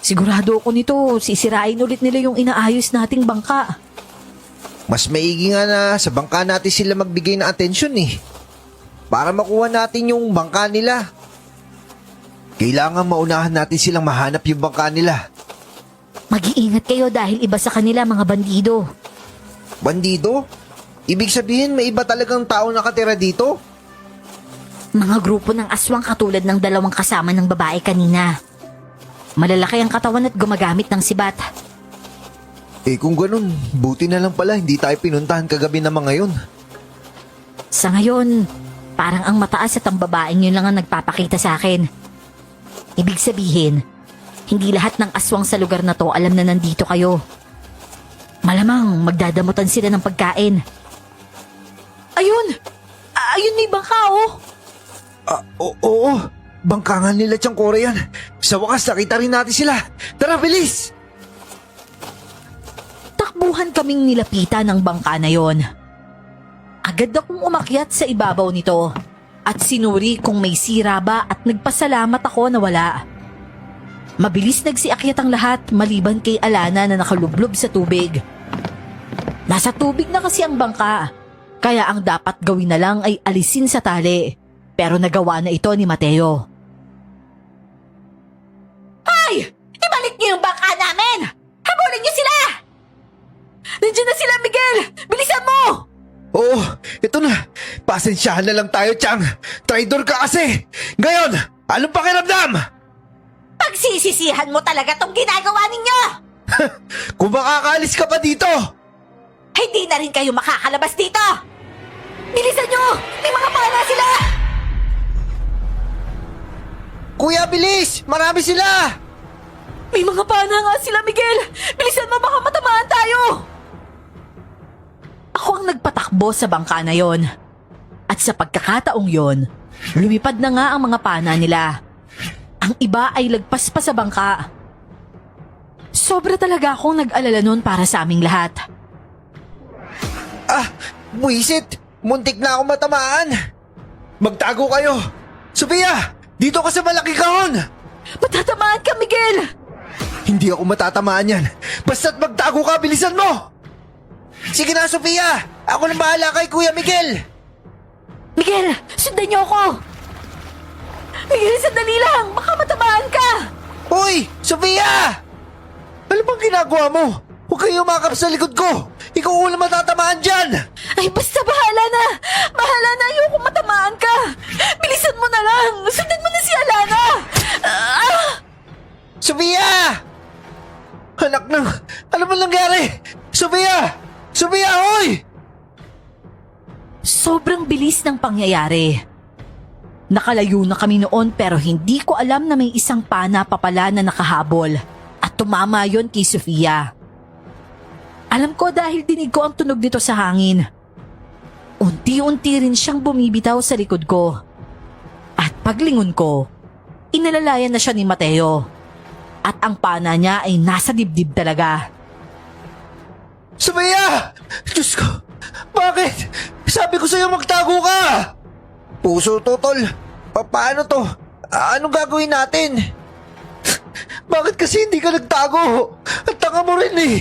Sigurado ako nito, sisirain ulit nila yung inaayos nating bangka.
Mas maigi nga na sa bangka natin sila magbigay ng atensyon para makuha natin yung bangka nila. Kailangan maunahan natin silang mahanap yung bangka nila.
Mag-iingat kayo dahil iba sa kanila mga bandido.
Bandido? Ibig sabihin may iba talagang tao nakatira dito?
Mga grupo ng aswang katulad ng dalawang kasama ng babae kanina. Malalaki ang katawan at gumagamit ng sibat.
Kung ganun, buti na lang pala hindi tayo pinuntahan kagabi ng mga yun.
Sa ngayon, parang ang mataas at ang babaeng yun lang ang nagpapakita sa akin. Ibig sabihin, hindi lahat ng aswang sa lugar na to alam na nandito kayo. Malamang magdadamutan sila ng pagkain. Ayun! Ayun may bangka
Oo. Bangka nga nila Changkora yan. Sa wakas nakita rin natin sila. Tara, bilis!
Takbuhan kaming nilapitan ng bangka na yon. Agad akong umakyat sa ibabaw nito at sinuri kung may sira ba at nagpasalamat ako na wala. Mabilis nagsiakyat ang lahat maliban kay Alana na nakalublob sa tubig. Nasa tubig na kasi ang bangka, kaya ang dapat gawin na lang ay alisin sa tali. Pero nagawa na ito ni Mateo. Ay! Ibalik niyo yung bangka namin! Habulin niyo sila! Nandiyan na sila, Miguel! Bilisan mo!
Oo, ito na. Pasensyahan na lang tayo, Chang. Traidor ka kasi. Ngayon, anong pakiramdam?
Pagsisisihan mo talaga tong ginagawa ninyo!
Kung makakaalis ka pa dito!
Hindi na rin kayo makakalabas dito! Bilisan nyo! May mga pana sila!
Kuya, bilis! Marami sila!
May mga pana nga sila, Miguel! Bilisan mo, baka matamaan tayo! Ako ang nagpatakbo sa bangka na yon. At sa pagkakataong yon, lumipad na nga ang mga pana nila. Ang iba ay lagpas pa sa bangka. Sobra talaga akong nag-alala nun para sa aming lahat.
Buisit! Muntik na ako matamaan! Magtago kayo! Sofia! Dito ka sa malaking kahon!
Matatamaan ka, Miguel!
Hindi ako matatamaan yan. Basta't magtago ka, bilisan mo! Sige na, Sofia! Ako na bahala kay Kuya Miguel!
Miguel, sundan niyo ako! Miguel, sandali lang! Baka matamaan ka!
Hoy! Sofia! Ano bang ginagawa mo? Huwag kayo umakap sa likod ko! Ikaw ulang matatamaan dyan!
Ay, basta bahala na! Bahala na! Ayoko matamaan ka! Bilisan mo na lang! Sundan mo na si Alana!
Sofia! Anak ng... Ano ba nangyari? Sofia! Sofia, hoy!
Sobrang bilis ng pangyayari. Nakalayo na kami noon pero hindi ko alam na may isang pana pa pala na nakahabol at tumama yon kay Sofia. Alam ko dahil dinig ko ang tunog nito sa hangin. Unti-unti rin siyang bumibitaw sa likod ko. At paglingon ko, inalalayan na siya ni Mateo. At ang pana niya ay nasa dibdib talaga.
Sofia! Diyos ko! Bakit? Sabi ko sa'yo magtago ka! Puso to, tol. Paano to? Anong gagawin natin? Bakit kasi hindi ka nagtago? At tanga mo rin eh.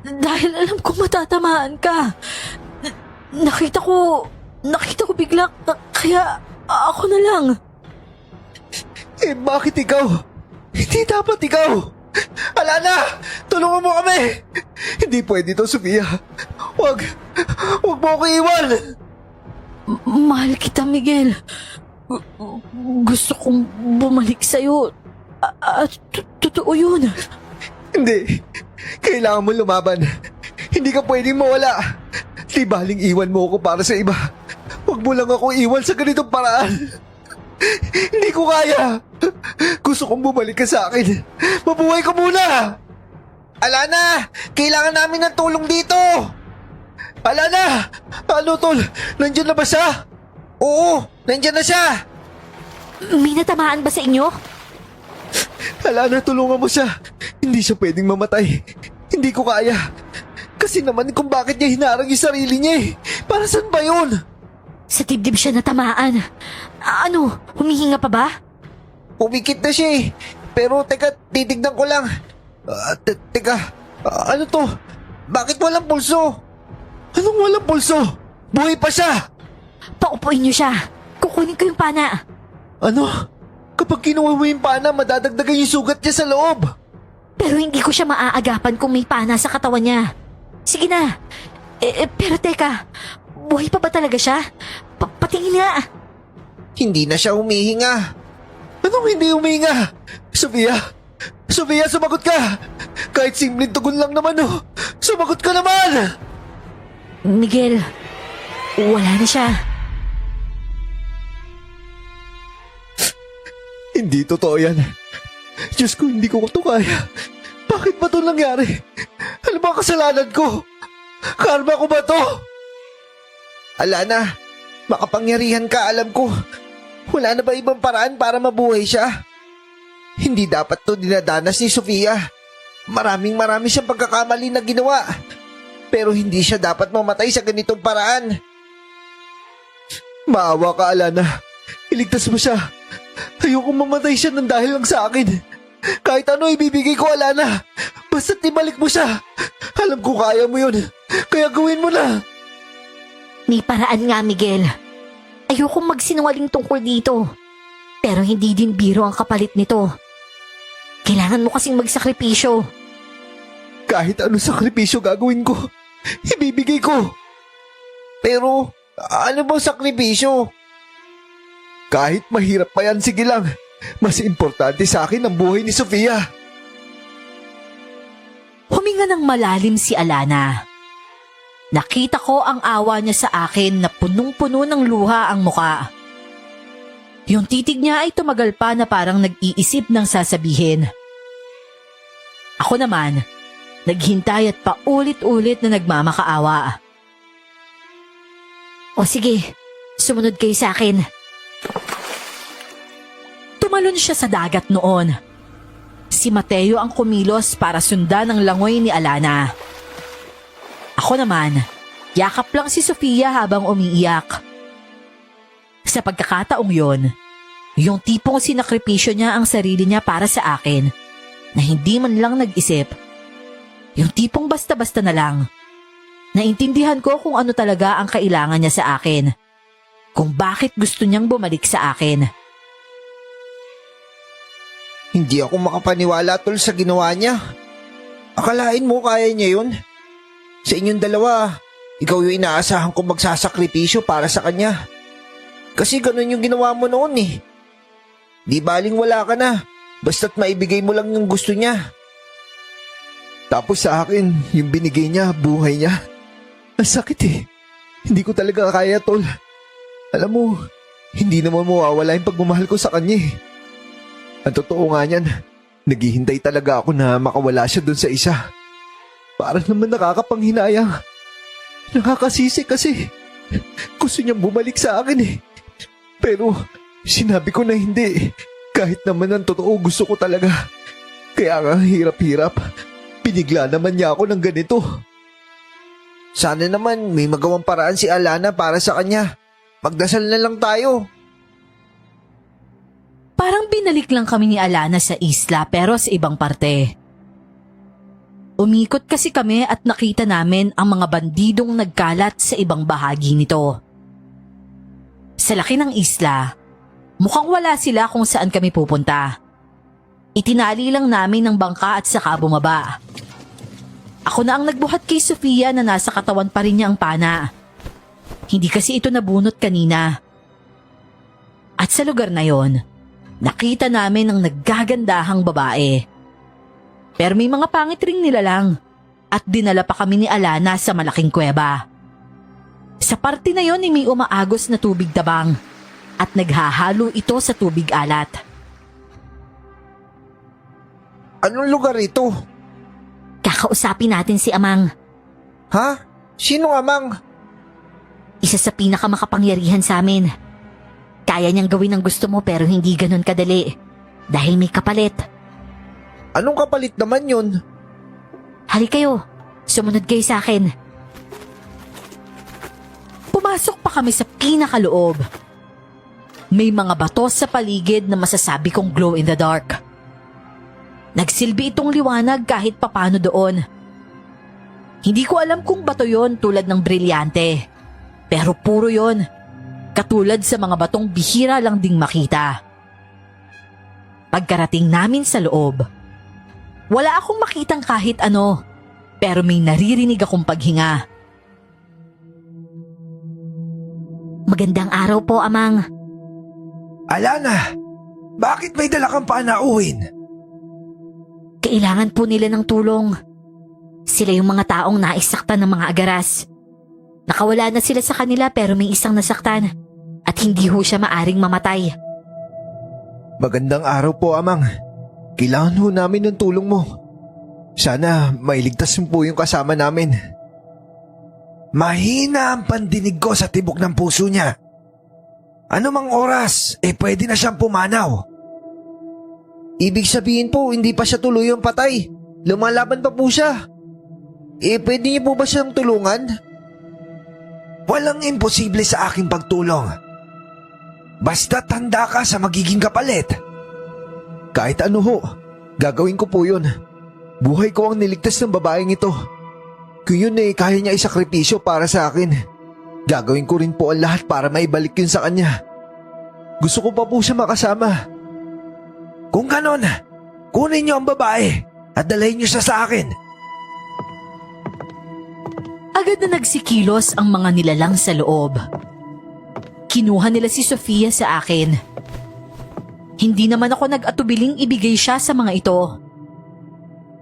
Dahil alam ko matatamaan ka. Nakita ko bigla, kaya ako na lang.
Eh bakit ikaw? Hindi dapat ikaw. Alana! Tulungan mo kami! Hindi pwede to, Sofia. Wag mo ako iwan!
Mahal kita, Miguel. Gusto kong bumalik sa'yo. At totoo yun.
Hindi. Kailangan mo lumaban. Hindi ka pwedeng mawala. Di baling iwan mo ako para sa iba. Huwag mo lang ako iwan sa ganitong paraan. Hindi ko kaya. Gusto kong bumalik ka sa akin. Mabuhay ka muna. Alana! Kailangan namin ng tulong dito. Alana! Ano, tol? Nandiyan na ba siya? Oo, nandiyan na siya.
May natamaan ba sa inyo?
Alana, tulungan mo siya. Hindi siya pwedeng mamatay. Hindi ko kaya. Kasi naman kung bakit niya hinarang yung sarili niya eh. Para saan ba yun?
Sa dibdib siya natamaan. Ano, humihinga pa ba?
Pumikit na siya eh. Pero teka, titignan ko lang. Teka, ano to? Bakit walang pulso? Anong walang pulso? Buhay pa siya!
Paupuin niyo siya. Kukunin ko yung pana.
Ano? Kapag kinuha mo yung pana, madadagdagan yung sugat niya sa loob.
Pero hindi ko siya maaagapan kung may pana sa katawan niya. Sige na. Pero teka, buhay pa ba talaga siya? Patingin nga.
Hindi na siya humihinga. Anong hindi humihinga? Sofia! Sofia, sumagot ka! Kahit simpleng tugon lang naman oh. Sumagot ka naman!
Miguel, wala na siya.
Hindi totoo yan. Diyos ko, hindi ko ito kaya. Bakit ba ito nangyari? Ano ba kasalanan ko? Karma ko ba to? Alana, makapangyarihan ka, alam ko. Wala na ba ibang paraan para mabuhay siya? Hindi dapat to dinadanas ni Sofia. Maraming siyang pagkakamali na ginawa. Pero hindi siya dapat mamatay sa ganitong paraan. Maawa ka, Alana. Iligtas mo siya. Ayoko mamatay siya nang dahil lang sa akin. Kahit ano ibibigay ko, Alana. Basta't ibalik mo siya. Alam ko kaya mo yun. Kaya gawin mo na.
May paraan nga, Miguel. Ayokong magsinungaling tungkol dito. Pero hindi din biro ang kapalit nito. Kailangan mo kasing magsakripisyo.
Kahit anong sakripisyo gagawin ko, ibibigay ko. Pero, ano bang sakripisyo? Kahit mahirap pa yan, sige lang. Mas importante sa akin ang buhay ni Sofia.
Huminga ng malalim si Alana. Nakita ko ang awa niya sa akin na punong-puno ng luha ang muka. Yung titig niya ay tumagal pa na parang nag-iisip ng sasabihin. Ako naman, naghintay at paulit-ulit na nagmamakaawa. O sige, sumunod kayo sa akin. Tumalon siya sa dagat noon. Si Mateo ang kumilos para sundan ang langoy ni Alana. Ako naman, yakap lang si Sofia habang umiiyak. Sa pagkakataong yon, yung tipong sinakripisyo niya ang sarili niya para sa akin na hindi man lang nag-isip. Yung tipong basta-basta na lang. Naintindihan ko kung ano talaga ang kailangan niya sa akin. Kung bakit gusto niyang bumalik sa akin.
Hindi ako makapaniwala tol sa ginawa niya. Akalain mo kaya niya yun? Sa inyong dalawa, ikaw yung inaasahan kong magsasakripisyo para sa kanya. Kasi ganun yung ginawa mo noon eh. Di baling wala ka na, basta't maibigay mo lang yung gusto niya. Tapos sa akin, yung binigay niya, buhay niya. Ang sakit eh. Hindi ko talaga kaya tol. Alam mo, hindi naman mawawala yung pagmamahal ko sa kanya eh. Ang totoo nga niyan, naghihintay talaga ako na makawala siya dun sa isa. Para naman nakakapanghinayang. Nakakasisi kasi. Gusto niyang bumalik sa akin eh. Pero sinabi ko na hindi. Kahit naman ang totoo gusto ko talaga. Kaya nga hirap-hirap. Pinigla naman niya ako ng ganito. Sana naman may magawang paraan si Alana para sa kanya. Magdasal na lang tayo.
Parang binalik lang kami ni Alana sa isla pero sa ibang parte. Umikot kasi kami at nakita namin ang mga bandidong nagkalat sa ibang bahagi nito. Sa laki ng isla, mukhang wala sila kung saan kami pupunta. Itinali lang namin ng bangka at saka bumaba. Ako na ang nagbuhat kay Sofia na nasa katawan pa rin niya ang pana. Hindi kasi ito nabunot kanina. At sa lugar na yon, nakita namin ang naggagandahang babae. Pero may mga pangit ring nila lang at dinala pa kami ni Alana sa malaking kuweba. Sa parte na yon ay may umaagos na tubig tabang at naghahalo ito sa tubig alat.
Anong lugar ito?
Kakausapin natin si Amang.
Ha? Sino Amang?
Isa sa pinakamakapangyarihan sa amin. Kaya niyang gawin ang gusto mo pero hindi ganun kadali. Dahil may kapalit.
Anong kapalit naman yun?
Hali kayo. Sumunod kayo sa akin. Pumasok pa kami sa pinakaloob. May mga bato sa paligid na masasabi kong glow in the dark. Nagsilbi itong liwanag kahit papano doon. Hindi ko alam kung bato yon tulad ng brilyante. Pero puro yon. Katulad sa mga batong bihira lang ding makita. Pagkarating namin sa loob, wala akong makitang kahit ano, pero may naririnig akong paghinga. Magandang araw po, Amang.
Alana, bakit may dala kang panauhin?
Kailangan po nila ng tulong. Sila yung mga taong naisaktan ng mga agaras. Nakawala na sila sa kanila pero may isang nasaktan at hindi ho siya maaring mamatay.
Magandang araw po, Amang. Kailangan ho namin ng tulong mo. Sana mailigtas mo po yung kasama namin. Mahina ang pandinig ko sa tibok ng puso niya. Ano mang oras, pwede na siyang pumanaw. Ibig sabihin po, hindi pa siya tuluyang patay. Lumalaban pa po siya. Pwede niyo po ba siyang tulungan? Walang imposible sa aking pagtulong. Basta tanda ka sa magiging kapalit. Kahit ano ho, gagawin ko po yun. Buhay ko ang niligtas ng babaeng ito. Kung yun kaya niya isakripisyo para sa akin. Gagawin ko rin po ang lahat para maibalik yun sa kanya. Gusto ko pa po siya makasama. Kung ganon, kunin niyo ang babae at dalhin niyo siya sa akin.
Agad na nagsikilos ang mga nilalang sa loob. Kinuha nila si Sofia sa akin. Hindi naman ako nag-atubiling ibigay siya sa mga ito.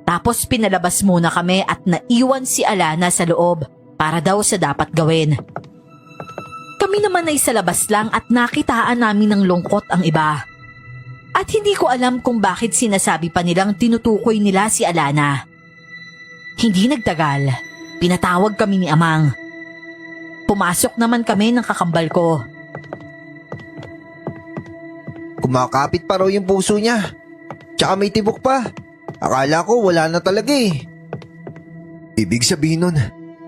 Tapos pinalabas muna kami at naiwan si Alana sa loob para daw sa dapat gawin. Kami naman ay sa labas lang at nakitaan namin ng lungkot ang iba. At hindi ko alam kung bakit sinasabi pa nilang tinutukoy nila si Alana. Hindi nagtagal, pinatawag kami ni Amang. Pumasok naman kami ng kakambal ko.
Kumakapit pa raw yung puso niya. Tsaka may tibok pa. Akala ko wala na talaga eh. Ibig sabihin nun,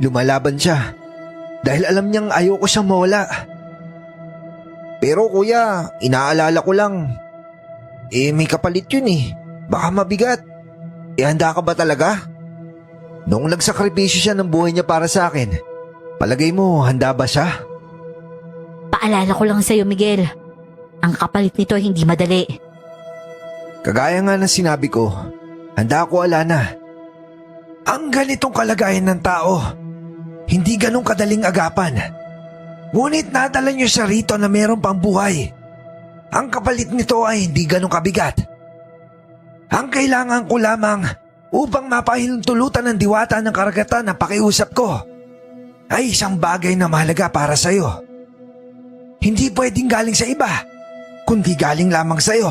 lumalaban siya. Dahil alam niyang ayoko siyang mawala. Pero kuya, inaalala ko lang. May kapalit yun eh. Baka mabigat. Handa ka ba talaga? Noong nagsakripisyo siya ng buhay niya para sa akin, palagay mo handa ba siya?
Paalala ko lang sa'yo, Miguel. Ang kapalit nito hindi madali.
Kagaya nga ng sinabi ko, handa ako, Alana. Ang ganitong kalagayan ng tao, hindi ganong kadaling agapan. Ngunit nadala niyo siya rito na meron pang buhay. Ang kapalit nito ay hindi ganong kabigat. Ang kailangan ko lamang upang mapahintulutan ng diwata ng karagatan na pakiusap ko ay isang bagay na mahalaga para sa'yo. Hindi pwedeng galing sa iba, kundi galing lamang sa'yo.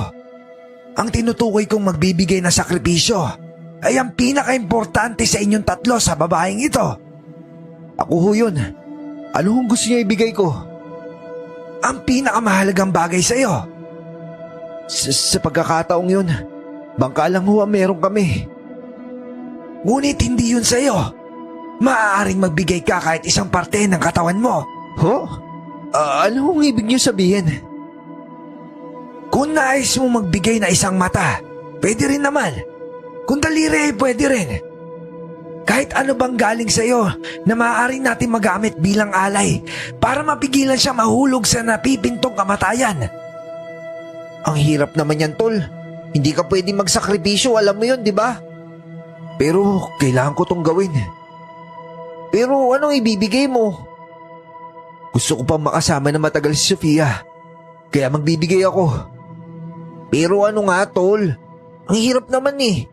Ang tinutukoy kong magbibigay na sakripisyo ay ang pinaka-importante sa inyong tatlo sa babaeng ito. Ako ho yun. Ano kung gusto niyo ibigay ko?
Ang pinakamahalagang bagay sa'yo.
Sa pagkakataong yun, bangka lang ho ang meron kami.
Ngunit hindi yun sa'yo. Maaaring magbigay ka kahit isang parte ng katawan mo.
Ho? Ano kung ibig niyo sabihin?
Kung nais mo magbigay na isang mata, pwede rin naman. Kung daliri, pwede rin. Kahit ano bang galing sa'yo na maaaring natin magamit bilang alay para mapigilan siya mahulog sa napipintong kamatayan.
Ang hirap naman yan, tol. Hindi ka pwede magsakripisyo, alam mo yun, di ba? Pero kailangan ko tong gawin. Pero anong ibibigay mo? Gusto ko pang makasama na matagal si Sofia. Kaya magbibigay ako. Pero ano nga, tol? Ang hirap naman eh.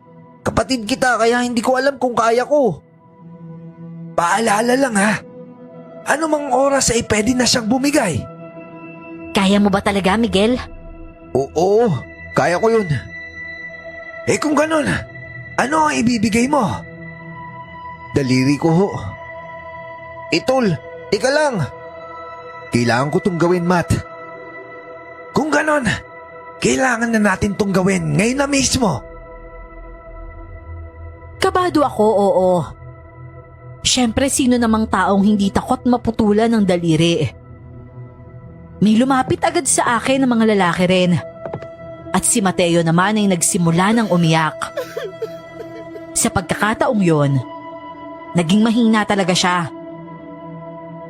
Kapatid kita kaya hindi ko alam kung kaya ko.
Paalala lang ha. Ano mang oras ay pwede na siyang bumigay.
Kaya mo ba talaga, Miguel?
Oo, kaya ko yun.
Eh kung ganun, ano ang ibibigay mo?
Daliri ko ho. Tol, tika lang. Kailangan ko tong gawin, Matt.
Kung ganun, kailangan na natin tong gawin ngayon na mismo.
Kabado ako, oo. Siyempre, sino namang taong hindi takot maputulan ng daliri? May lumapit agad sa akin ng mga lalaki rin. At si Mateo naman ay nagsimula ng umiyak. Sa pagkakataong yon, naging mahina talaga siya.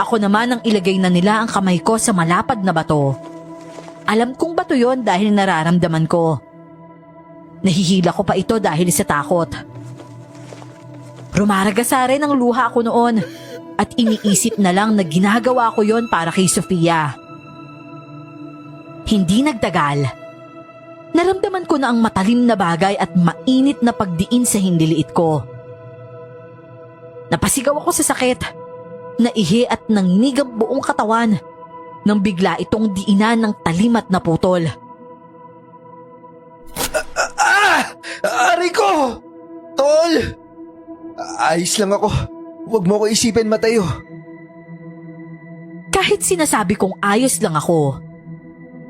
Ako naman ang ilagay na nila ang kamay ko sa malapad na bato. Alam kong bato yon dahil nararamdaman ko. Nahihila ko pa ito dahil sa takot. Rumaragasa rin ang luha ko noon at iniisip na lang na ginagawa ko yon para kay Sofia. Hindi nagtagal. Naramdaman ko na ang matalim na bagay at mainit na pagdiin sa hindiliit ko. Napasigaw ako sa sakit, naihi at nanginig ang buong katawan nang bigla itong diinan ng talimat na putol.
Ari ko! Tol! Ayos lang ako. Huwag mo ko isipin, Mateo.
Kahit sinasabi kong ayos lang ako,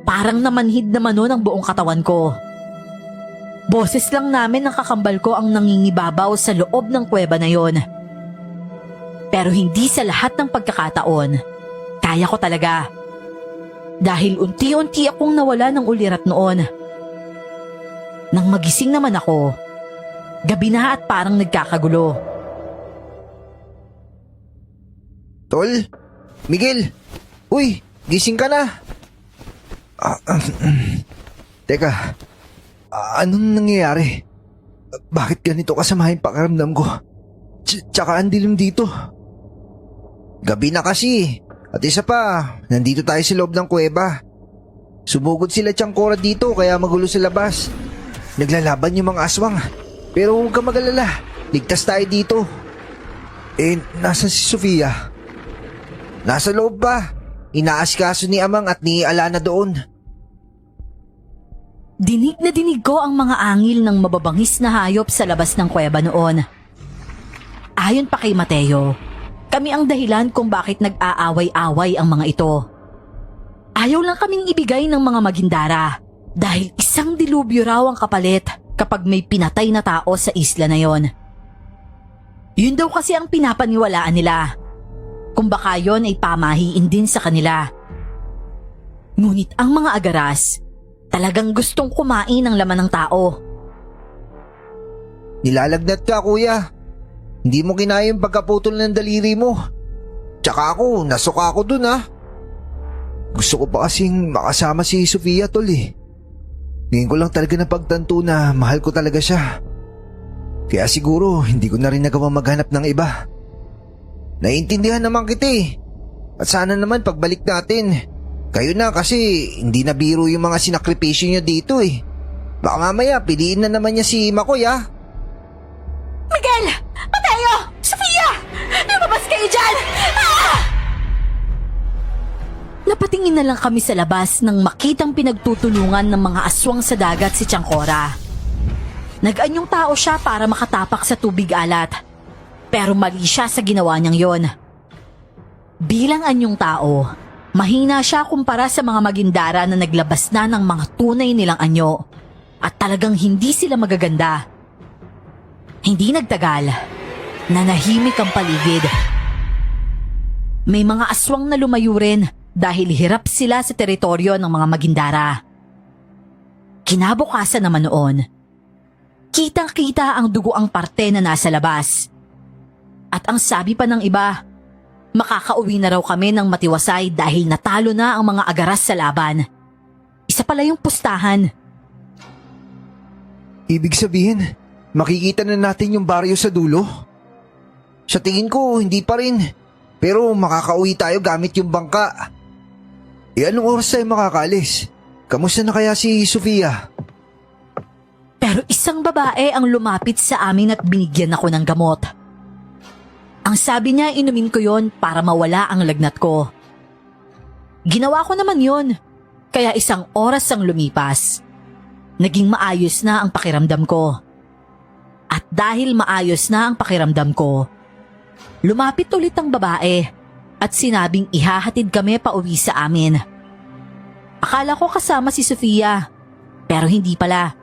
parang namanhid naman nun ang buong katawan ko. Boses lang namin ng kakambal ko ang nangingibabaw sa loob ng kuweba na yon. Pero hindi sa lahat ng pagkakataon, kaya ko talaga. Dahil unti-unti akong nawala ng ulirat noon. Nang magising naman ako, gabi na at parang nagkakagulo.
Tol? Miguel? Uy, gising ka na. Teka, anong nangyayari? Bakit ganito kasama yung pakiramdam ko? Tsaka ang dilim dito. Gabi na kasi. At isa pa, nandito tayo sa loob ng kuweba. Sumugod sila Tiangkora dito kaya magulo sa labas. Naglalaban yung mga aswang. Pero huwag ka mag-alala, ligtas tayo dito. Nasa si Sofia? Nasa loob ba? Inaasikaso ni Amang at ni Alana doon.
Dinig na dinig ko ang mga angil ng mababangis na hayop sa labas ng kuweba noon. Ayon pa kay Mateo, kami ang dahilan kung bakit nag-aaway-away ang mga ito. Ayaw lang kaming ibigay ng mga magindara dahil isang dilubyo raw ang kapalit kapag may pinatay na tao sa isla na yon. Yun daw kasi ang pinapaniwalaan nila. Kung baka yon ay pamahiin din sa kanila. Ngunit ang mga agaras, talagang gustong kumain ng laman ng tao.
Nilalagnat ka, kuya. Hindi mo kinaya yung pagkaputol ng daliri mo. Tsaka ako, nasuka ako dun ha. Gusto ko pa kasing makasama si Sofia, tol eh. Ngayon ko lang talaga napagtanto na mahal ko talaga siya. Kaya siguro hindi ko na rin nagawa maghanap ng iba. Naiintindihan naman kita eh. At sana naman pagbalik natin, kayo na kasi hindi na biro yung mga sinakripisyo niyo dito eh. Baka mamaya piliin na naman niya si Makoy ha.
Miguel! Mateo! Sofia! Lumabas kayo dyan! Ah! Napatingin na lang kami sa labas nang makitang pinagtutulungan ng mga aswang sa dagat si Tiangkora. Nag-anyong tao siya para makatapak sa tubig alat. Pero mali siya sa ginawa niyang yon. Bilang anyong tao, mahina siya kumpara sa mga magindara na naglabas na ng mga tunay nilang anyo at talagang hindi sila magaganda. Hindi nagtagal, nanahimik ang paligid. May mga aswang na lumayo rin dahil hirap sila sa teritoryo ng mga magindara. Kinabukasan naman noon, kitang-kita ang dugoang parte na nasa labas. At ang sabi pa ng iba, makakauwi na raw kami ng matiwasay dahil natalo na ang mga agaras sa laban. Isa pala yung pustahan.
Ibig sabihin, makikita na natin yung baryo sa dulo? Sa tingin ko, hindi pa rin. Pero makakauwi tayo gamit yung bangka. Anong oras tayo makakalis? Kamusta na kaya si Sofia?
Pero isang babae ang lumapit sa amin at binigyan ako ng gamot. Ang sabi niya, inumin ko yon para mawala ang lagnat ko. Ginawa ko naman yon, kaya isang oras ang lumipas. Naging maayos na ang pakiramdam ko. At dahil maayos na ang pakiramdam ko, lumapit ulit ang babae at sinabing ihahatid kami pauwi sa amin. Akala ko kasama si Sofia, pero hindi pala.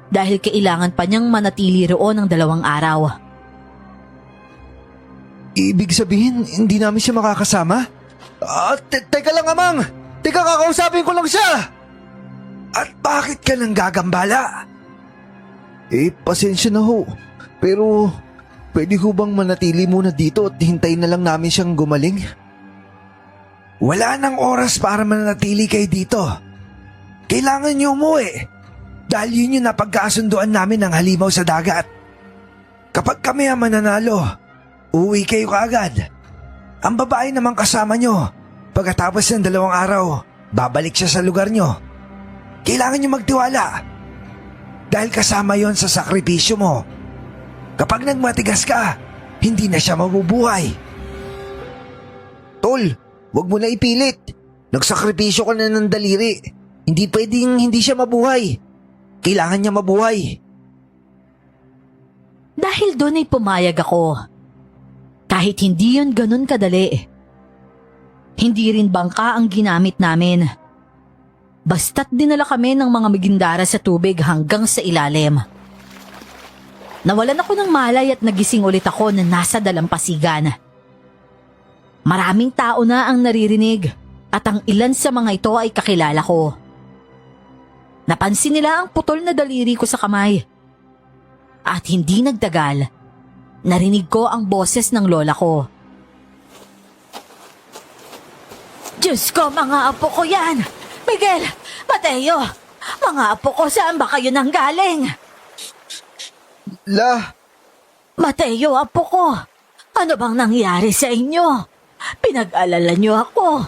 Dahil kailangan pa niyang manatili roon ng 2 araw.
Ibig sabihin, hindi namin siya makakasama? Teka lang, Amang! Teka, kakausapin ko lang siya!
At bakit ka nang gagambala?
Pasensya na ho. Pero, pwede ho bang manatili muna dito at hintayin na lang namin siyang gumaling?
Wala nang oras para manatili kayo dito. Kailangan niyo umuwi. Dahil yun yung napagkasunduan namin ng halimaw sa dagat. Kapag kami ang mananalo, uuwi kayo kaagad. Ang babae naman kasama nyo. Pagkatapos ng 2 araw, babalik siya sa lugar nyo. Kailangan nyo magtiwala. Dahil kasama yon sa sakripisyo mo. Kapag nagmatigas ka, hindi na siya mabubuhay.
Tol, wag mo na ipilit. Nagsakripisyo ka na ng daliri. Hindi pwedeng hindi siya mabuhay. Kailangan niya mabuhay.
Dahil doon ay pumayag ako. Kahit hindi yun ganun kadali. Hindi rin bangka ang ginamit namin. Basta't dinala kami ng mga magindara sa tubig hanggang sa ilalim. Nawalan ako ng malay at nagising ulit ako na nasa dalampasigan. Maraming tao na ang naririnig at ang ilan sa mga ito ay kakilala ko. Napansin nila ang putol na daliri ko sa kamay. At hindi nagtagal, narinig ko ang boses ng lola ko. Diyos ko, mga apo ko yan! Miguel! Mateo! Mga apo ko, saan ba kayo nanggaling?
La!
Mateo, apo ko! Ano bang nangyari sa inyo? Pinag-alala niyo ako.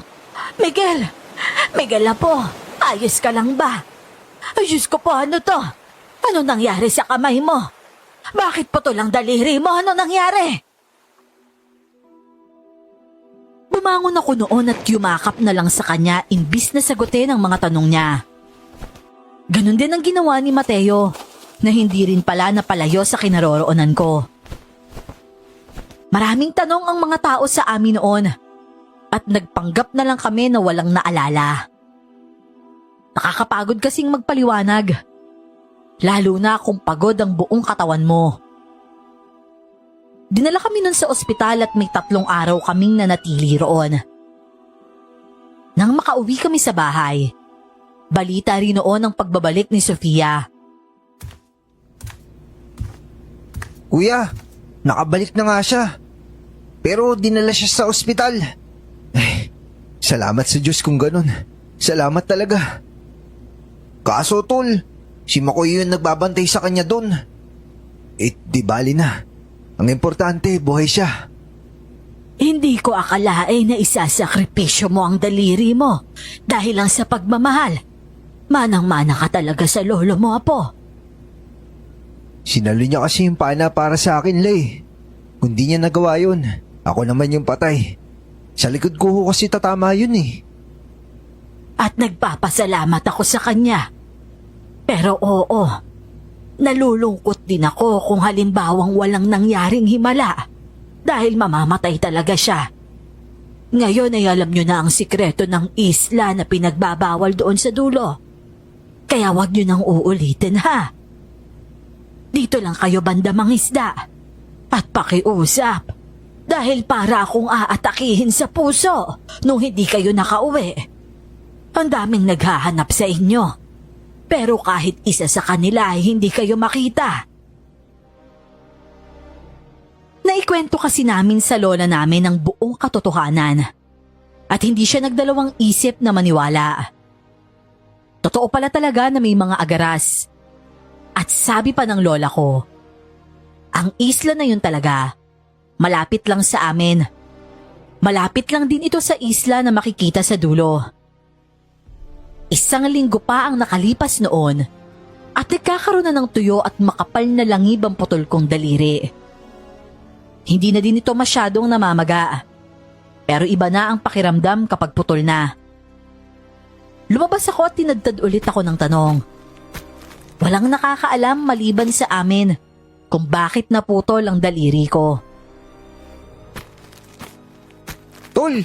Miguel! Miguel, apo! Ayos ka lang ba? Ay, Diyos ko po, ano to? Ano nangyari sa kamay mo? Bakit putol ang daliri mo? Ano nangyari? Bumangon ako noon at yumakap na lang sa kanya imbis na sagutin ang mga tanong niya. Ganon din ang ginawa ni Mateo na hindi rin pala napalayo sa kinaroroonan ko. Maraming tanong ang mga tao sa amin noon at nagpanggap na lang kami na walang naalala. Nakakapagod kasing magpaliwanag. Lalo na kung pagod ang buong katawan mo. Dinala kami nun sa ospital at may 3 araw kaming nanatili roon. Nang makauwi kami sa bahay, balita rin noon ang pagbabalik ni Sofia.
Kuya, nakabalik na nga siya. Pero dinala siya sa ospital. Salamat sa Diyos kung ganun. Salamat talaga. Kaso tol, si Makoy yung nagbabantay sa kanya doon. Di bali na. Ang importante, buhay siya.
Hindi ko akalain na isasakripisyo mo ang daliri mo dahil lang sa pagmamahal. Manang-mana ka talaga sa lolo mo, apo.
Sinalo niya kasi yung pana para sa akin, Lay. Kung di niya nagawa yun, ako naman yung patay. Sa likod ko ho kasi tatama yun eh.
At nagpapasalamat ako sa kanya. Pero oo, nalulungkot din ako kung halimbawang walang nangyaring himala dahil mamamatay talaga siya. Ngayon ay alam nyo na ang sikreto ng isla na pinagbabawal doon sa dulo. Kaya wag nyo nang uulitin, ha? Dito lang kayo banda mangisda at pakiusap dahil para akong aatakihin sa puso nung hindi kayo nakauwi. Ang daming naghahanap sa inyo. Pero kahit isa sa kanila ay hindi kayo makita. Naikwento kasi namin sa lola namin ang buong katotohanan at hindi siya nagdalawang isip na maniwala. Totoo pala talaga na may mga agaras. At sabi pa ng lola ko, ang isla na yun talaga, malapit lang sa amin. Malapit lang din ito sa isla na makikita sa dulo. 1 linggo pa ang nakalipas noon at nagkakaroon na ng tuyo at makapal na langib ang putol kong daliri. Hindi na din ito masyadong namamaga. Pero iba na ang pakiramdam kapag putol na. Lumabas ako at tinadtad ulit ako ng tanong. Walang nakakaalam maliban sa amin kung bakit naputol ang daliri ko.
Tol,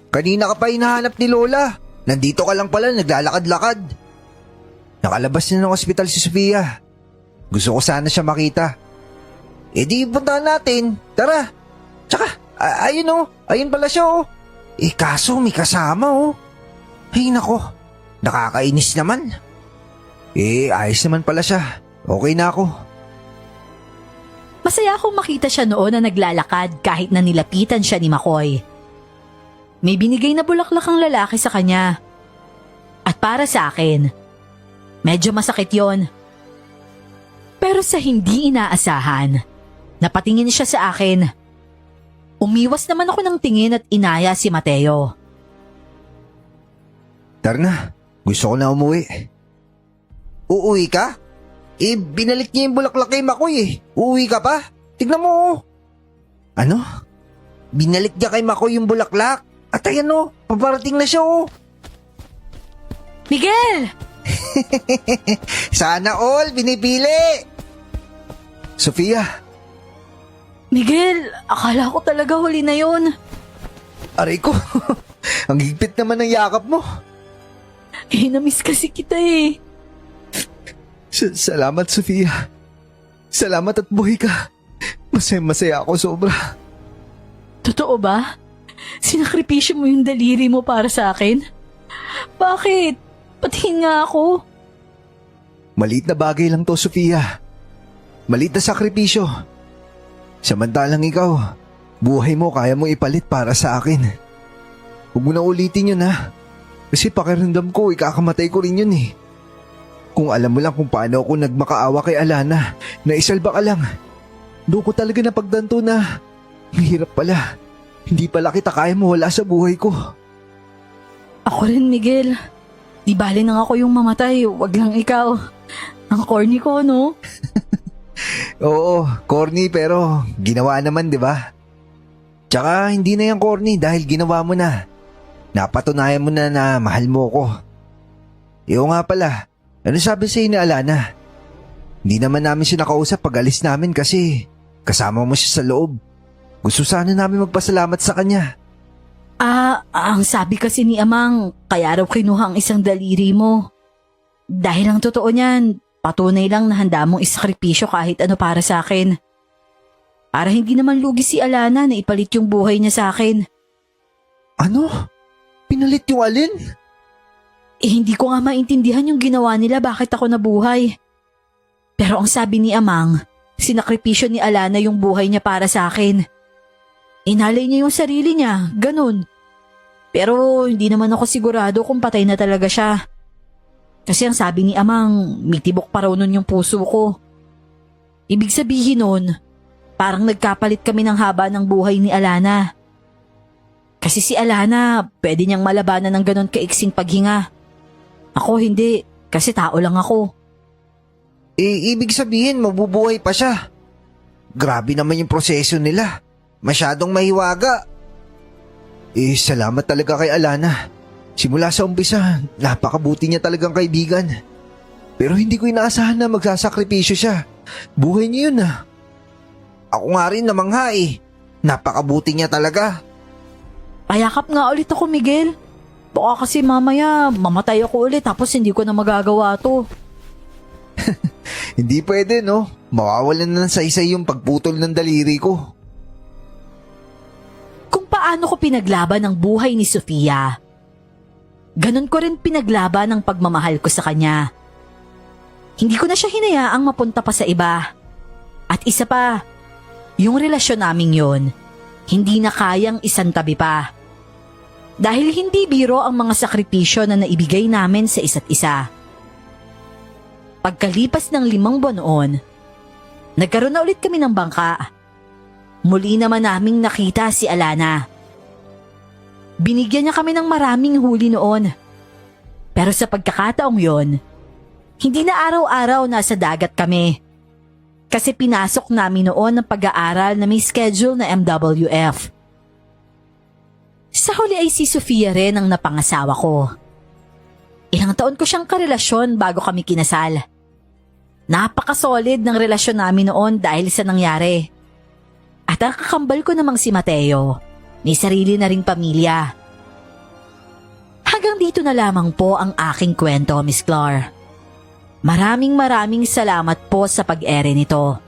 kanina ka pa hinahanap ni Lola. Nandito ka lang pala, naglalakad-lakad. Nakalabas na ng ospital si Sofia. Gusto ko sana siya makita. Eh di puntahan natin. Tara. Tsaka, ayun oh. Ayun pala siya oh. Eh kaso may kasama oh. Ay nako. Nakakainis naman. Eh ayos naman pala siya. Okay na ako.
Masaya akong makita siya noon na naglalakad kahit na nilapitan siya ni Makoy. May binigay na bulaklak ang lalaki sa kanya. At para sa akin, medyo masakit yon. Pero sa hindi inaasahan, napatingin siya sa akin. Umiwas naman ako ng tingin at inaya si Mateo.
Tara na, gusto ko na umuwi. Uuwi ka? Eh, binalik niya yung bulaklak kay Makoy eh. Uuwi ka pa? Tignan mo oh. Ano? Binalik niya kay Makoy yung bulaklak? At ayan oh, paparating na siya oh.
Miguel!
Sana all binipili. Sofia.
Miguel, akala ko talaga huli na yon.
Aray ko, ang higpit naman ng yakap mo.
Eh, namiss kasi kita eh.
Salamat, Sofia. Salamat at buhay ka. Masaya ako sobra.
Totoo ba? Sinakripisyo mo yung daliri mo para sa akin? Bakit? Patingin nga ako.
Maliit na bagay lang to, Sofia. Maliit na sakripisyo. Samantalang ikaw, buhay mo kaya mo ipalit para sa akin. Huwag mo na ulitin yun ha. Kasi pakiramdam ko, ikakamatay ko rin yun eh. Kung alam mo lang kung paano ako nagmakaawa kay Alana, na isalba ka lang. Doon ko talaga napagdanto na, ang hirap pala. Hindi pala kita kaya mawala sa buhay ko.
Ako rin, Miguel. Di bali nang ako yung mamatay, wag lang ikaw. Ang corny ko, no?
Oo, corny pero ginawa naman, di ba? Tsaka hindi na yung corny dahil ginawa mo na. Napatunayan mo na na mahal mo ko. Iyo nga pala, ano sabi sa'yo ni Alana? Hindi naman namin siya nakausap pag alis namin kasi kasama mo siya sa loob. Gusto sana namin magpasalamat sa kanya.
Ang sabi kasi ni Amang, kaya raw kinuha ang isang daliri mo. Dahil ang totoo niyan, patunay lang na handa mong isakripisyo kahit ano para sa akin. Para hindi naman lugi si Alana na ipalit yung buhay niya sa akin.
Ano? Pinalit yung alin?
Eh hindi ko nga maintindihan yung ginawa nila bakit ako nabuhay. Pero ang sabi ni Amang, sinakripisyo ni Alana yung buhay niya para sa akin. Inalay niya yung sarili niya, ganun. Pero hindi naman ako sigurado kung patay na talaga siya. Kasi ang sabi ni Amang, may tibok pa raw nun yung puso ko. Ibig sabihin nun, parang nagkapalit kami ng haba ng buhay ni Alana. Kasi si Alana, pwede niyang malabanan ng ganon kaiksing paghinga. Ako hindi, kasi tao lang ako.
Eh, ibig sabihin mabubuhay pa siya. Grabe naman yung proseso nila. Masyadong mahiwaga. Eh, salamat talaga kay Alana. Simula sa umpisa, napakabuti niya talagang kaibigan. Pero hindi ko inaasahan na magsasakripisyo siya. Buhay niya yun ah. Ako nga rin namangha eh. Napakabuti niya talaga.
Payakap nga ulit ako, Miguel. Baka kasi mamaya mamatay ako ulit tapos hindi ko na magagawa to.
Hindi pwede, no? Mawawalan na ng saysay yung pagputol ng daliri ko.
Kung paano ko pinaglaban ang buhay ni Sofia, ganun ko rin pinaglaban ang pagmamahal ko sa kanya. Hindi ko na siya hinayaang mapunta pa sa iba. At isa pa, yung relasyon naming yon, hindi na kayang isantabi pa. Dahil hindi biro ang mga sakripisyo na naibigay namin sa isa't isa. Pagkalipas ng 5 buwan noon, nagkaroon na ulit kami ng bangka. Muli naman naming nakita si Alana. Binigyan niya kami ng maraming huli noon. Pero sa pagkakataong yon, hindi na araw-araw nasa dagat kami. Kasi pinasok namin noon ang pag-aaral na may schedule na MWF. Sa huli ay si Sofia rin ang napangasawa ko. Ilang taon ko siyang karelasyon bago kami kinasal. Napakasolid ng relasyon namin noon dahil sa nangyari. At ang kakambal ko namang si Mateo, may sarili na ring pamilya. Hanggang dito na lamang po ang aking kwento, Miss Clar. Maraming salamat po sa pag-ere nito.